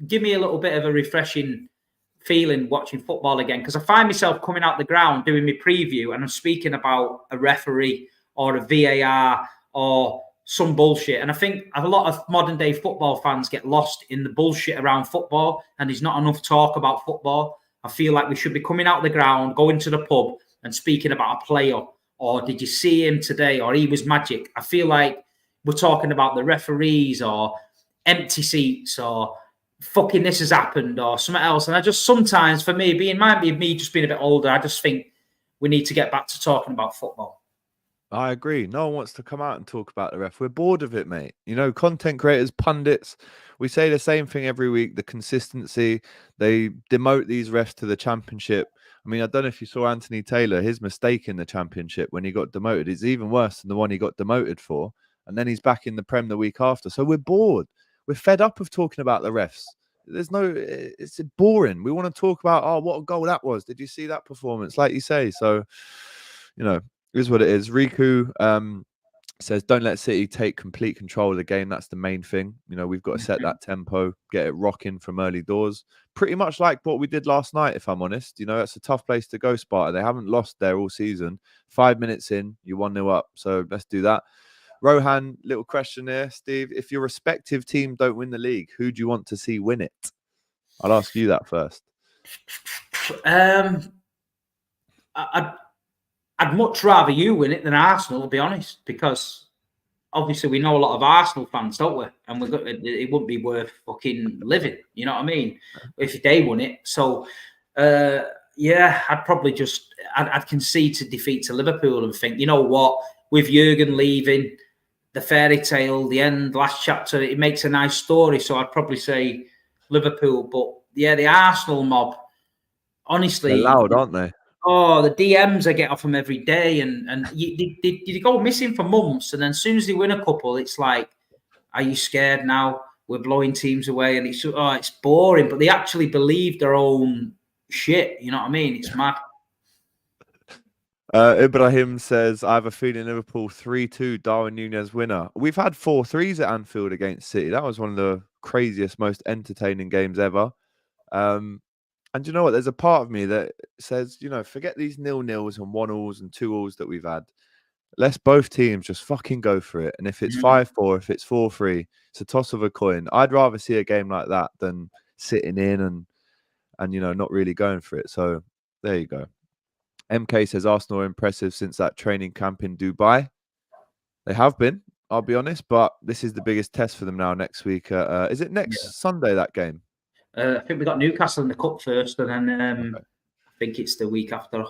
give me a little bit of a refreshing feeling watching football again, because I find myself coming out the ground doing my preview and I'm speaking about a referee or a VAR or some bullshit. And I think a lot of modern day football fans get lost in the bullshit around football, and there's not enough talk about football. I feel like we should be coming out the ground, going to the pub and speaking about a player, or did you see him today, or he was magic. I feel like we're talking about the referees or empty seats or fucking this has happened or something else. And I just sometimes, for me, might be me just being a bit older, I just think we need to get back to talking about football. I agree. No one wants to come out and talk about the ref. We're bored of it, mate. Content creators, pundits, we say the same thing every week. The consistency, they demote these refs to the Championship. I mean, I don't know if you saw Anthony Taylor, his mistake in the Championship when he got demoted is even worse than the one he got demoted for. And then he's back in the Prem the week after. So we're bored. We're fed up of talking about the refs. It's boring. We want to talk about, what a goal that was. Did you see that performance? Like you say. So, it is what it is. Riku says, don't let City take complete control of the game. That's the main thing. We've got to set that tempo, get it rocking from early doors. Pretty much like what we did last night, if I'm honest. It's a tough place to go, Sparta. They haven't lost there all season. 5 minutes in, you're 1-0 up. So let's do that. Rohan, little question here, Steve. If your respective team don't win the league, who do you want to see win it? I'll ask you that first. I'd much rather you win it than Arsenal, to be honest, because obviously we know a lot of Arsenal fans, don't we? And it wouldn't be worth fucking living. You know what I mean? If they won it. So, I'd probably I'd concede to defeat to Liverpool and think, you know what? With Jurgen leaving, the fairy tale, the end, last chapter, it makes a nice story. So I'd probably say Liverpool. But yeah, the Arsenal mob, honestly. They're loud, aren't they? Oh, the DMs I get off them every day. And you go missing for months. And then as soon as they win a couple, it's like, are you scared now? We're blowing teams away. And it's boring. But they actually believe their own shit. You know what I mean? It's mad. Ibrahim says, I have a feeling Liverpool 3-2 Darwin Núñez winner. We've had 4-3s at Anfield against City. That was one of the craziest, most entertaining games ever. And you know what? There's a part of me that says, forget these 0-0s and 1-0s and 2-0s that we've had. Let's both teams just fucking go for it. And if it's 5-4, if it's 4-3, it's a toss of a coin. I'd rather see a game like that than sitting in and not really going for it. So there you go. MK says Arsenal are impressive since that training camp in Dubai. They have been, I'll be honest, but this is the biggest test for them now next week. Is it next Sunday, that game? I think we got Newcastle in the cup first, and then I think it's the week after.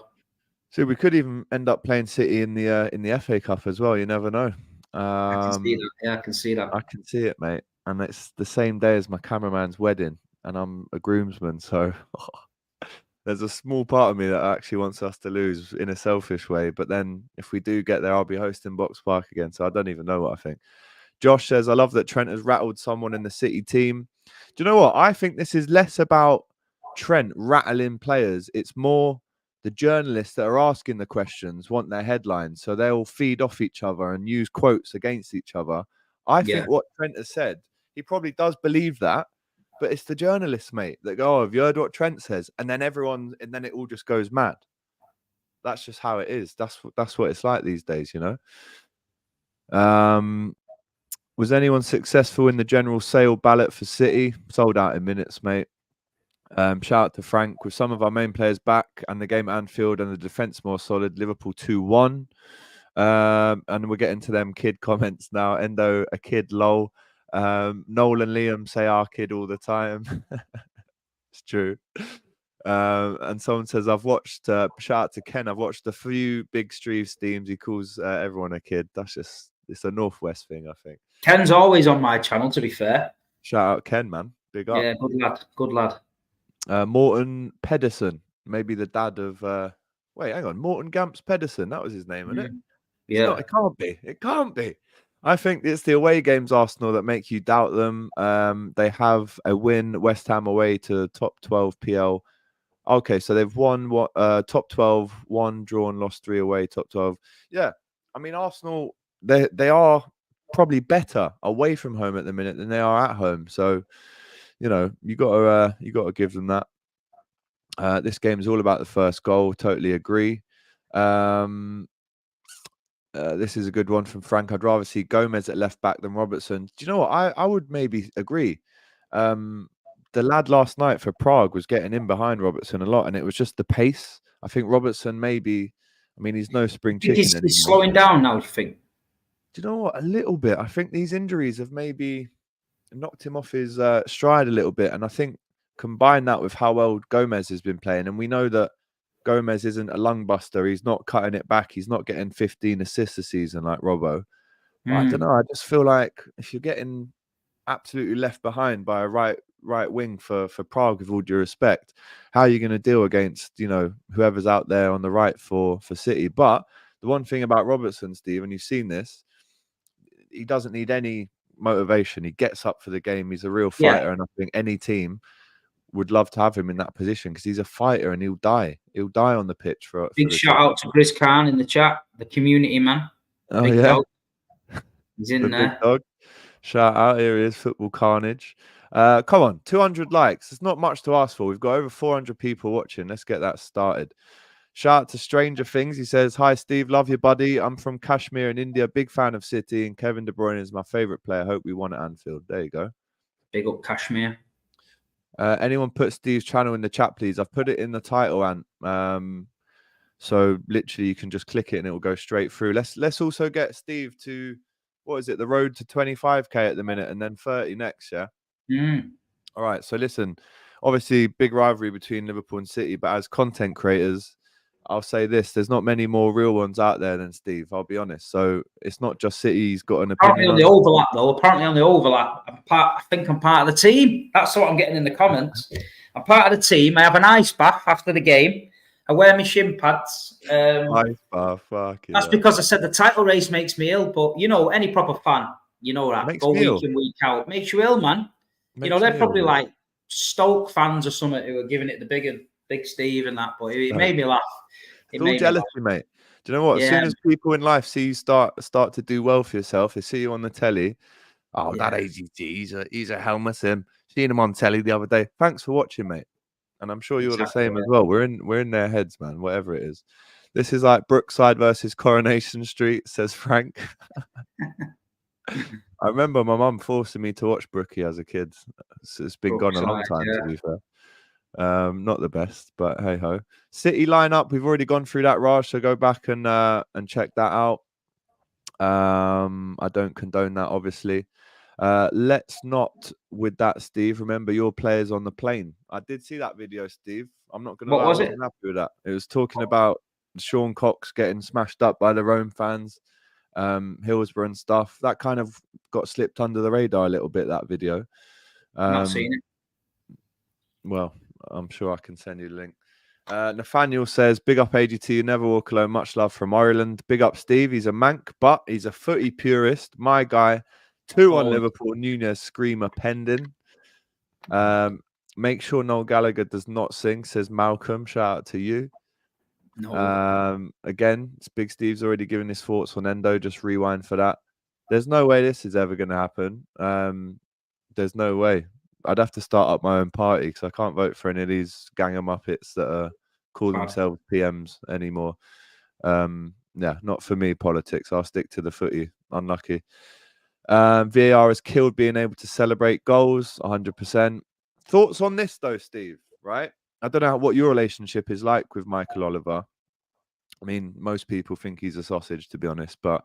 So we could even end up playing City in the FA Cup as well. You never know. I can see that. Yeah, I can see that. I can see it, mate. And it's the same day as my cameraman's wedding, and I'm a groomsman, so there's a small part of me that actually wants us to lose in a selfish way. But then if we do get there, I'll be hosting Box Park again, so I don't even know what I think. Josh says, I love that Trent has rattled someone in the City team. Do you know what? I think this is less about Trent rattling players. It's more the journalists that are asking the questions want their headlines, so they'll feed off each other and use quotes against each other. I think what Trent has said, he probably does believe that, but it's the journalists, mate, that go, "Oh, have you heard what Trent says?" And then then it all just goes mad. That's just how it is. That's what it's like these days, Was anyone successful in the general sale ballot for City? Sold out in minutes, mate. Shout out to Frank. With some of our main players back and the game at Anfield and the defence more solid, Liverpool 2-1. And we're getting to them kid comments now. Endo, a kid, lol. Noel and Liam say our kid all the time. It's true. And someone says, I've watched, shout out to Ken, I've watched a few Big Streave steams. He calls everyone a kid. That's just, it's a Northwest thing, I think. Ken's always on my channel, to be fair. Shout out Ken, man. Big up. Yeah, good lad. Morton Pedersen, maybe the dad of wait, hang on, Morton Gamps Pedersen, that was his name, isn't it? Yeah. It can't be. I think it's the away games, Arsenal, that make you doubt them. They have a win, West Ham away to top 12 PL. Okay, so they've won top 12, one drawn, lost 3 away, top 12. Yeah, I mean, Arsenal, they are probably better away from home at the minute than they are at home. So, you got to give them that. This game is all about the first goal. Totally agree. This is a good one from Frank. I'd rather see Gomez at left back than Robertson. Do you know what? I would maybe agree. The lad last night for Prague was getting in behind Robertson a lot, and it was just the pace. I think Robertson maybe, he's no spring chicken anymore. He's slowing down now, do you think? Do you know what? A little bit. I think these injuries have maybe knocked him off his stride a little bit. And I think combine that with how well Gomez has been playing, and we know that Gomez isn't a lung buster. He's not cutting it back. He's not getting 15 assists a season like Robbo. I don't know. I just feel like if you're getting absolutely left behind by a right wing for Prague, with all due respect, how are you going to deal against whoever's out there on the right for City? But the one thing about Robertson, Steve, and you've seen this, he doesn't need any motivation. He gets up for the game. He's a real fighter, and I think any team would love to have him in that position because he's a fighter and he'll die on the pitch for big shout out to Chris Khan in the chat, the community man. Big dog. He's in there. Big dog. Shout out, here he is, Football Carnage. Come on, 200 likes. It's not much to ask for. We've got over 400 people watching. Let's get that started. Shout out to Stranger Things. He says, hi, Steve. Love you, buddy. I'm from Kashmir in India. Big fan of City, and Kevin De Bruyne is my favourite player. Hope we won at Anfield. There you go. Big up Kashmir. Anyone put Steve's channel in the chat, please? I've put it in the title, and so literally you can just click it and it will go straight through. Let's also get Steve to, what is it, the road to 25k at the minute, and then 30 next, yeah? All right, so listen, obviously big rivalry between Liverpool and City, but as content creators, I'll say this, there's not many more real ones out there than Steve, I'll be honest. So it's not just City's got an opinion. Apparently on the overlap, though. Apparently on the overlap, I think I'm part of the team. That's what I'm getting in the comments. I'm part of the team. I have an ice bath after the game. I wear my shin pads. Ice bath, fuck that's because I said the title race makes me ill. But, any proper fan, that. Go week in, week out. Makes you ill, man. They're probably like Stoke fans or something who are giving it the big Steve and that. But it made me laugh. It's all jealousy, mate. Do you know what? As soon as people in life see you start to do well for yourself, they see you on the telly. Oh, that AGT, he's a helmet. Him. Seen him on telly the other day. Thanks for watching, mate. And I'm sure you're the same as well. We're in their heads, man. Whatever it is. This is like Brookside versus Coronation Street, says Frank. I remember my mum forcing me to watch Brookie as a kid. It's been gone a long time, to be fair. Not the best, but hey ho. City lineup, we've already gone through that, Raj, so go back and check that out. I don't condone that, obviously. Let's not with that, Steve. Remember your players on the plane. I did see that video, Steve. I'm not gonna lie, I wasn't happy with that. It was talking about Sean Cox getting smashed up by the Rome fans, Hillsborough and stuff. That kind of got slipped under the radar a little bit, that video. Not seen it. Well, I'm sure I can send you the link. Nathaniel says, big up AGT, you never walk alone. Much love from Ireland. Big up Steve. He's a mank, but he's a footy purist. My guy. 2 on Liverpool. Nunez screamer pending. Make sure Noel Gallagher does not sing, says Malcolm. Shout out to you. No. Again, Big Steve's already given his thoughts on Endo. Just rewind for that. There's no way this is ever going to happen. There's no way. I'd have to start up my own party because I can't vote for any of these gang of muppets that call themselves PMs anymore. Yeah, not for me, politics. I'll stick to the footy. Unlucky. VAR has killed being able to celebrate goals, 100%. Thoughts on this, though, Steve, right? I don't know what your relationship is like with Michael Oliver. I mean, most people think he's a sausage, to be honest. But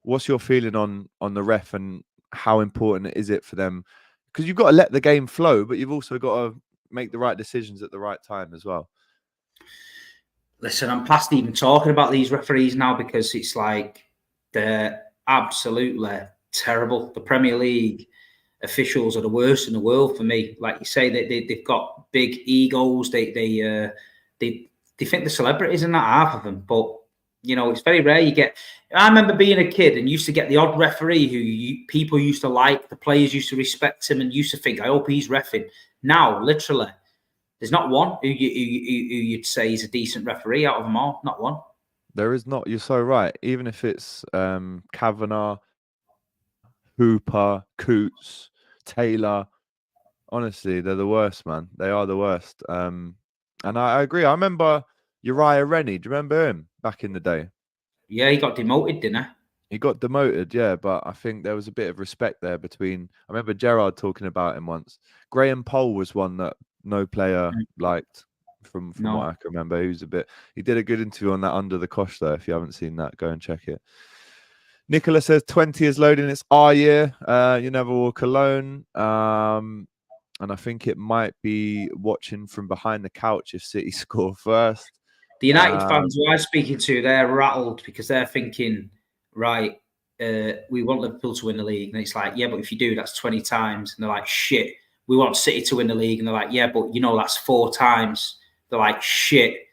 what's your feeling on the ref and how important is it for them? Because you've got to let the game flow, but you've also got to make the right decisions at the right time as well. Listen, I'm past even talking about these referees now because it's like they're absolutely terrible. The Premier League officials are the worst in the world for me. Like you say, they've got big egos. They think they're celebrities and not half of them. But you know, it's very rare you get. I remember being a kid and used to get the odd referee who people used to like. The players used to respect him and used to think, I hope he's reffing. Now, literally, there's not one who you'd say is a decent referee out of them all. Not one. There is not. You're so right. Even if it's Kavanagh, Hooper, Coots, Taylor, honestly, they're the worst, man. They are the worst. And I agree. I remember Uriah Rennie. Do you remember him back in the day? Yeah, he got demoted, didn't he? He got demoted, yeah, but I think there was a bit of respect there between. I remember Gerrard talking about him once. Graham Poll was one that no player liked from what I can remember. He did a good interview on that Under the Cosh, though. If you haven't seen that, go and check it. Nicola says 20 is loading. It's our year. You never walk alone. And I think it might be watching from behind the couch if City score first. The United fans who I'm speaking to, they're rattled because they're thinking, right, we want Liverpool to win the league. And it's like, yeah, but if you do, that's 20 times. And they're like, shit, we want City to win the league. And they're like, yeah, but you know, that's 4 times. They're like, shit,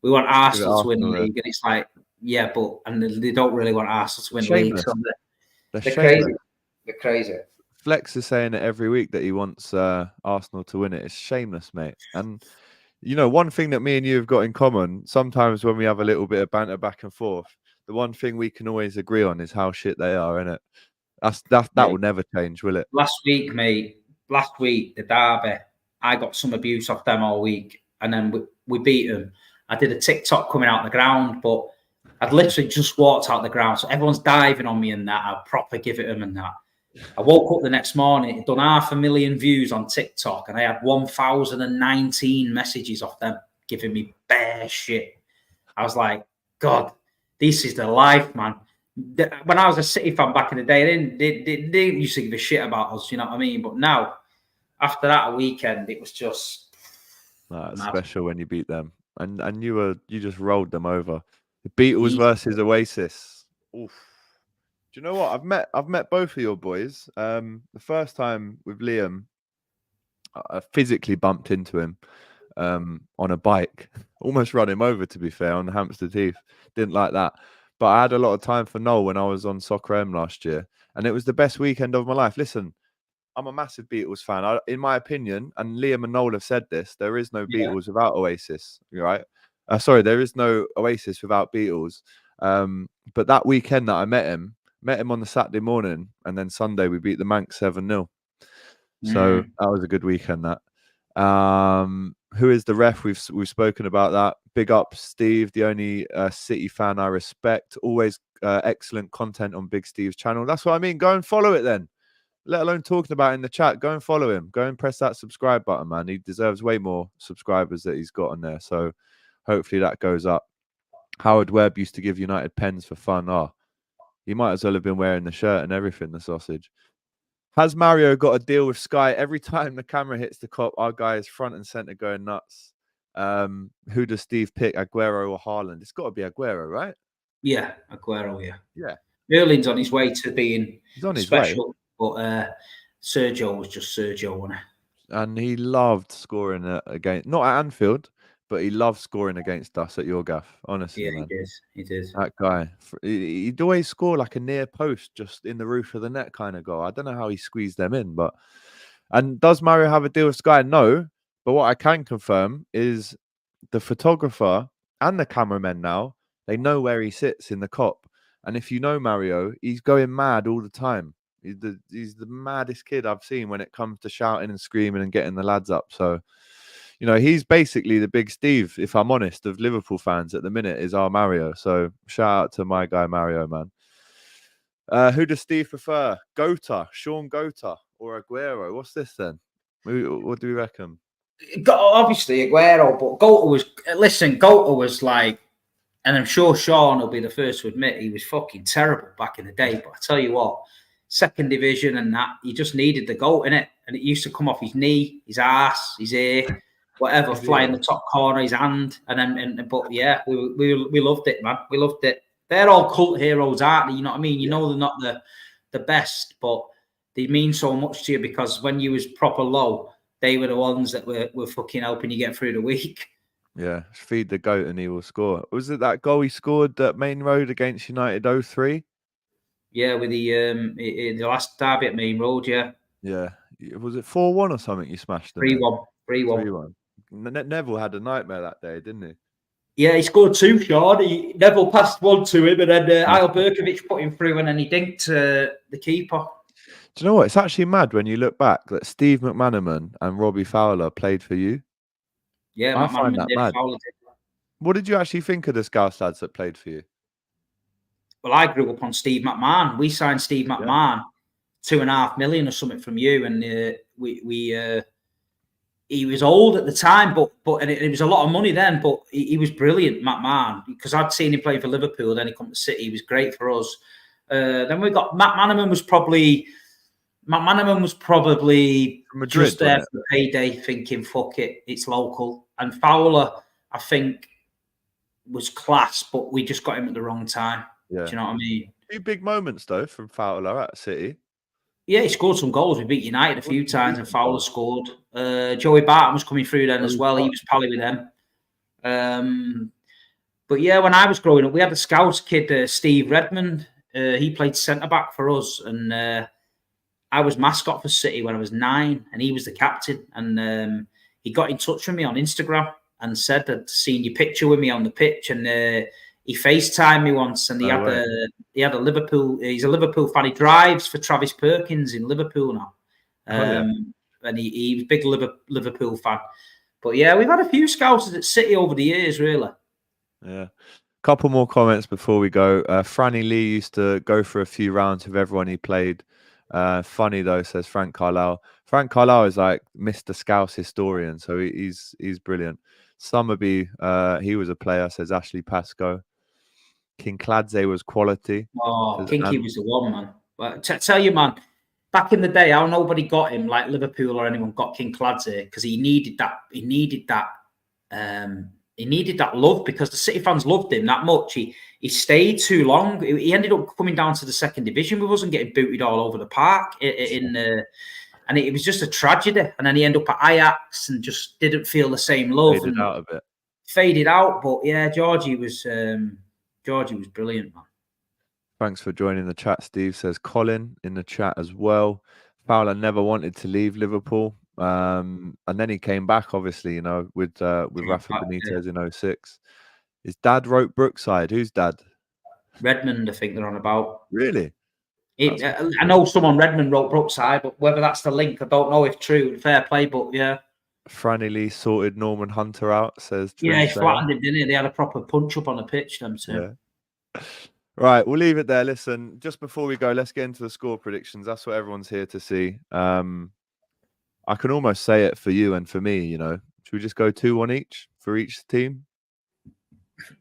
we want Arsenal to win the league. And it's like, yeah, but, and they don't really want Arsenal to win the league. So they're crazy. They're crazy. Flex is saying it every week that he wants Arsenal to win it. It's shameless, mate. And you know, one thing that me and you have got in common, sometimes when we have a little bit of banter back and forth, the one thing we can always agree on is how shit they are, innit? That will never change, will it? Last week, the derby, I got some abuse off them all week, and then we beat them. I did a TikTok coming out the ground, but I'd literally just walked out the ground, so everyone's diving on me and that. I'll proper give it them and that. I woke up the next morning, done 500,000 views on TikTok, and I had 1,019 messages off them giving me bare shit. I was like, God, this is the life, man. When I was a City fan back in the day, they didn't used to give a shit about us, you know what I mean? But now, after that weekend, it was just it's special when you beat them, and you just rolled them over. The Beatles versus Oasis. Oof. Do you know what? I've met both of your boys. The first time with Liam, I physically bumped into him on a bike, almost run him over, to be fair, on Hampstead Heath. Didn't like that. But I had a lot of time for Noel when I was on Soccer M last year, and it was the best weekend of my life. Listen, I'm a massive Beatles fan. In my opinion, and Liam and Noel have said this, there is no Beatles without Oasis, right? Sorry, there is no Oasis without Beatles. But that weekend that I met him on the Saturday morning, and then Sunday we beat the Manx 7-0. So that was a good weekend, that. Who is the ref? We've spoken about that. Big up, Steve, the only City fan I respect. Always excellent content on Big Steve's channel. That's what I mean. Go and follow it then. Let alone talking about it in the chat. Go and follow him. Go and press that subscribe button, man. He deserves way more subscribers that he's got on there. So hopefully that goes up. Howard Webb used to give United pens for fun. He might as well have been wearing the shirt and everything, the sausage. Has Mario got a deal with Sky? Every time the camera hits the Kop, our guy is front and center going nuts. Who does Steve pick, Aguero or Haaland? It's got to be Aguero, right? Yeah, Aguero, Yeah. Erling's on his way to being special, way. But Sergio was just Sergio, wasn't he? And he loved scoring against, not at Anfield, but he loved scoring against us at your gaff. Honestly, yeah, man. he did. That guy, he'd always score like a near post, just in the roof of the net kind of goal. I don't know how he squeezed them in, but. And does Mario have a deal with Sky? No. But what I can confirm is the photographer and the cameramen now, they know where he sits in the Kop. And if you know Mario, he's going mad all the time. He's the maddest kid I've seen when it comes to shouting and screaming and getting the lads up. So, you know, he's basically the Big Steve, if I'm honest, of Liverpool fans at the minute, is our Mario. So shout out to my guy Mario, man. Who does Steve prefer? Sean Gota or Aguero? What's this then? What do we reckon? Obviously Aguero, but Gota was like, and I'm sure Sean will be the first to admit he was fucking terrible back in the day. But I tell you what, second division and that, he just needed the goal in it, and it used to come off his knee, his ass, his ear, whatever, fly in the top corner, his hand, and then. But yeah, we loved it, man. We loved it. They're all cult heroes, aren't they? You know what I mean? You know they're not the best, but they mean so much to you because when you was proper low, they were the ones that were fucking helping you get through the week. Yeah, feed the goat and he will score. Was it that goal he scored at Main Road against United 03? Yeah, with the last derby at Main Road, yeah. Yeah. Was it 4-1 or something you smashed them? 3-1. 3-1. Neville had a nightmare that day, didn't he? Yeah, he scored two, Sean. Neville passed one to him, and then Al Berkovic put him through, and then he dinked the keeper. Do you know what? It's actually mad when you look back that Steve McManaman and Robbie Fowler played for you. Yeah, I find that mad. Fowler did. What did you actually think of the Scouse lads that played for you? Well, I grew up on Steve McMahon. We signed Steve McMahon, $2.5 million or something from you, and he was old at the time, but it was a lot of money then. But he was brilliant, McMahon, because I'd seen him play for Liverpool. Then he come to City. He was great for us. Then we got McManaman was probably Madrid, just there for the payday, thinking fuck it, it's local. And Fowler, I think, was class, but we just got him at the wrong time. Yeah. Do you know what I mean? Two big moments though from Fowler at City. Yeah, he scored some goals. We beat United a few times, and Fowler scored. Joey Barton was coming through then as well. He was pally with them. But yeah, when I was growing up, we had a Scouts kid, Steve Redmond. He played centre-back for us, and I was mascot for City when I was 9, and he was the captain. And he got in touch with me on Instagram and said that I'd seen your picture with me on the pitch, and he FaceTimed me once, and he had a Liverpool. He's a Liverpool fan. He drives for Travis Perkins in Liverpool now, and he was a big Liverpool fan. But yeah, we've had a few scouts at City over the years, really. Yeah. Couple more comments before we go. Franny Lee used to go for a few rounds with everyone he played. Funny though, says Frank Carlisle. Frank Carlisle is like Mr. Scouse historian, so he's brilliant. Summerby, he was a player, says Ashley Pascoe. Kinkladze was quality. Oh, Kinky was the one, man. But tell you, man, back in the day, how nobody got him like Liverpool or anyone got Kinkladze, because he needed that. He needed that love, because the City fans loved him that much. He stayed too long. He ended up coming down to the second division with us and getting booted all over the park. And it was just a tragedy. And then he ended up at Ajax and just didn't feel the same love. Faded out a bit. Faded out, but yeah, Georgie was brilliant, man. Thanks for joining the chat, Steve, says Colin in the chat as well. Fowler never wanted to leave Liverpool. And then he came back, obviously, you know, with Rafa Benitez in 06. His dad wrote Brookside. Who's dad? Redmond, I think they're on about. Really? I know someone Redmond wrote Brookside, but whether that's the link, I don't know if true. Fair play, but yeah. Frannily sorted Norman Hunter out, says Yeah, True he Sayer. flattened him, didn't he? They had a proper punch up on the pitch, them two. Yeah. Right, we'll leave it there. Listen, just before we go, let's get into the score predictions. That's what everyone's here to see. I can almost say it for you and for me, you know. Should we just go 2-1 each for each team?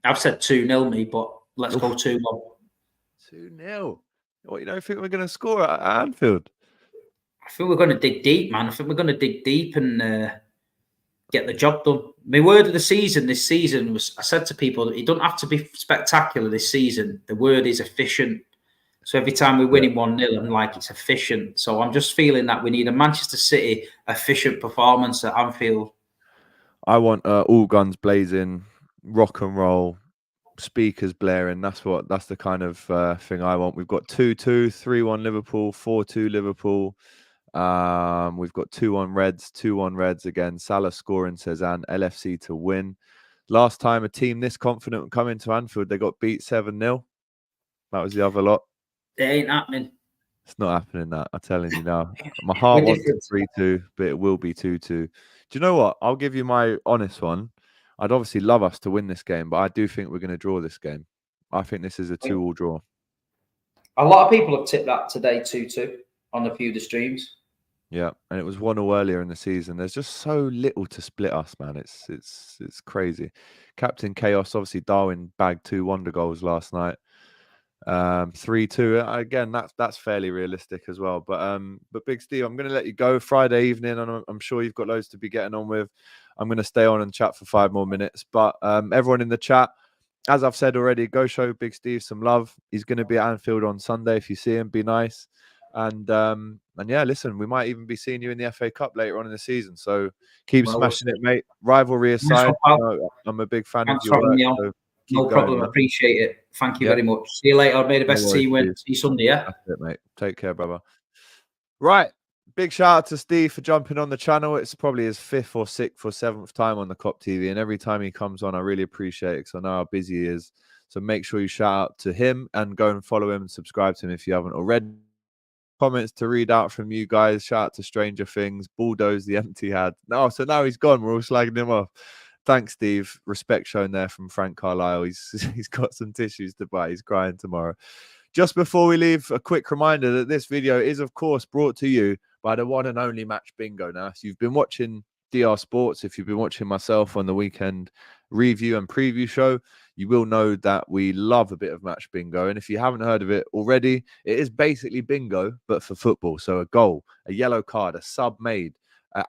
I've said 2-0, me, but let's go 2-1. 2-0. What, you don't think we're going to score at Anfield? I think we're going to dig deep, man. I think we're going to dig deep and get the job done. My word of the season this season was, I said to people, it doesn't have to be spectacular this season. The word is efficient. So every time we're winning 1-0, I'm like, it's efficient. So I'm just feeling that we need a Manchester City efficient performance at Anfield. I want all guns blazing, rock and roll, speakers blaring. That's the kind of thing I want. We've got 2-2, 3-1 Liverpool, 4-2 Liverpool. We've got 2-1 Reds, 2-1 Reds again. Salah scoring, says Anne. LFC to win. Last time a team this confident would come into Anfield, they got beat 7-0. That was the other lot. It ain't happening. It's not happening, that. I'm telling you now. My heart wants it 3-2, but it will be 2-2. Do you know what? I'll give you my honest one. I'd obviously love us to win this game, but I do think we're going to draw this game. I think this is a 2-2 draw. A lot of people have tipped that today 2-2 on a few of the streams. Yeah, and it was 1-0 earlier in the season. There's just so little to split us, man. It's crazy. Captain Chaos, obviously Darwin bagged 2 wonder goals last night. 3-2 again. That's fairly realistic as well. But Big Steve, I'm going to let you go. Friday evening, and I'm sure you've got loads to be getting on with. I'm going to stay on and chat for 5 more minutes. But everyone in the chat, as I've said already, go show Big Steve some love. He's going to be at Anfield on Sunday. If you see him, be nice. And yeah, listen, we might even be seeing you in the FA Cup later on in the season. So keep smashing it, mate. Rivalry aside, I'm a big fan of your work. So no problem. I appreciate it. Thank you very much. See you later. May the best team win. See you Sunday, yeah? That's it, mate. Take care, brother. Right. Big shout out to Steve for jumping on the channel. It's probably his 5th or 6th or 7th time on the Kop TV. And every time he comes on, I really appreciate it because I know how busy he is. So make sure you shout out to him and go and follow him and subscribe to him if you haven't already. Comments to read out from you guys. Shout out to Stranger Things. Bulldoze the empty had. No, so now he's gone. We're all slagging him off. Thanks, Steve. Respect shown there from Frank Carlisle. He's got some tissues to buy. He's crying tomorrow. Just before we leave, a quick reminder that this video is, of course, brought to you by the one and only Match Bingo. Now, if you've been watching DR Sports, if you've been watching myself on the weekend review and preview show, you will know that we love a bit of Match Bingo. And if you haven't heard of it already, it is basically bingo, but for football. So a goal, a yellow card, a sub made,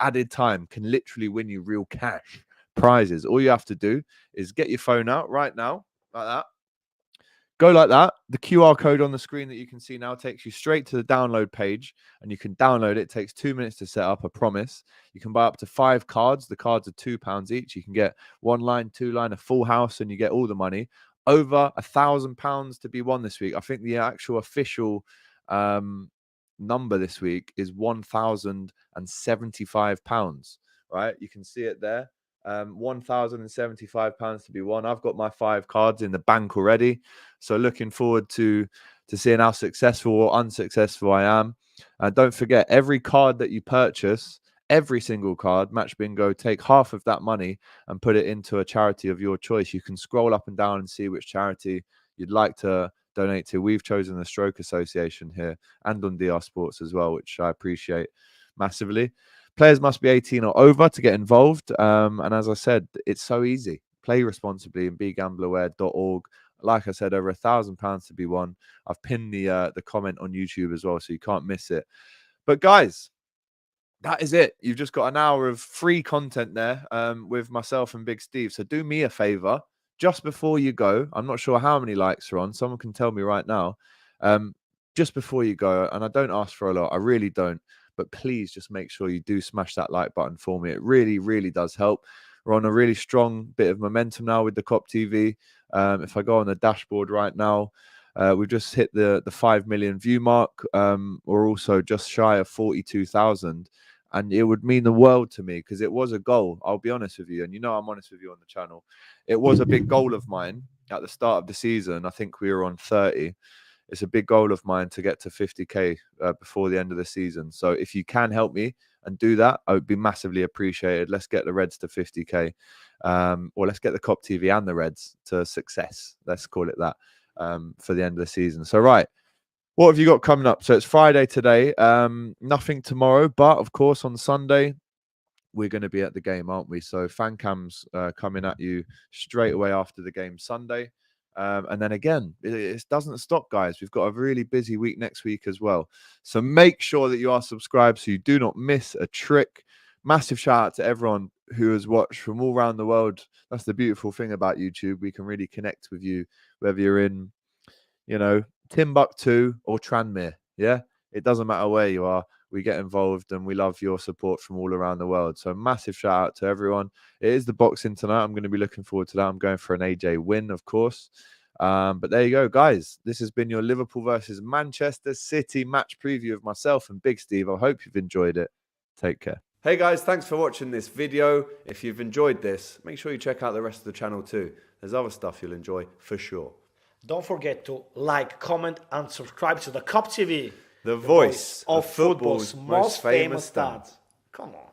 added time can literally win you real cash prizes. All you have to do is get your phone out right now, like that. Go like that. The QR code on the screen that you can see now takes you straight to the download page, and you can download it. It takes 2 minutes to set up, I promise. You can buy up to 5 cards. The cards are £2 each. You can get 1 line, 2 line, a full house, and you get all the money. Over £1,000 to be won this week. I think the actual official number this week is £1,075. Right? You can see it there. £1,075 to be won. I've got my 5 cards in the bank already, so looking forward to seeing how successful or unsuccessful I am. And don't forget, every card that you purchase, every single card, Match Bingo take half of that money and put it into a charity of your choice. You can scroll up and down and see which charity you'd like to donate to. We've chosen the Stroke Association here and on DR Sports as well, which I appreciate massively. Players must be 18 or over to get involved. And as I said, it's so easy. Play responsibly and begambleaware.org. Like I said, over £1,000 to be won. I've pinned the comment on YouTube as well, so you can't miss it. But guys, that is it. You've just got an hour of free content there with myself and Big Steve. So do me a favor. Just before you go, I'm not sure how many likes are on. Someone can tell me right now. Just before you go, and I don't ask for a lot. I really don't. But please just make sure you do smash that like button for me. It really, really does help. We're on a really strong bit of momentum now with the Kop TV. If I go on the dashboard right now, we've just hit the 5 million view mark. We're also just shy of 42,000. And it would mean the world to me because it was a goal. I'll be honest with you. And you know I'm honest with you on the channel. It was a big goal of mine at the start of the season. I think we were on 30. It's a big goal of mine to get to 50k before the end of the season. So if you can help me and do that, I would be massively appreciated. Let's get the Reds to 50k, or let's get the Kop TV and the Reds to success. Let's call it that, for the end of the season. So right, what have you got coming up? So it's Friday today. Nothing tomorrow, but of course on Sunday we're going to be at the game, aren't we? So fan cams coming at you straight away after the game Sunday. And then again, it doesn't stop, guys. We've got a really busy week next week as well. So make sure that you are subscribed so you do not miss a trick. Massive shout out to everyone who has watched from all around the world. That's the beautiful thing about YouTube. We can really connect with you, whether you're in, you know, Timbuktu or Tranmere. Yeah, it doesn't matter where you are. We get involved and we love your support from all around the world. So massive shout out to everyone. It is the boxing tonight. I'm going to be looking forward to that. I'm going for an AJ win, of course. But there you go, guys. This has been your Liverpool versus Manchester City match preview of myself and Big Steve. I hope you've enjoyed it. Take care. Hey guys, thanks for watching this video. If you've enjoyed this, make sure you check out the rest of the channel too. There's other stuff you'll enjoy for sure. Don't forget to like, comment and subscribe to the Kop TV. The voice of football's most famous dads. Come on.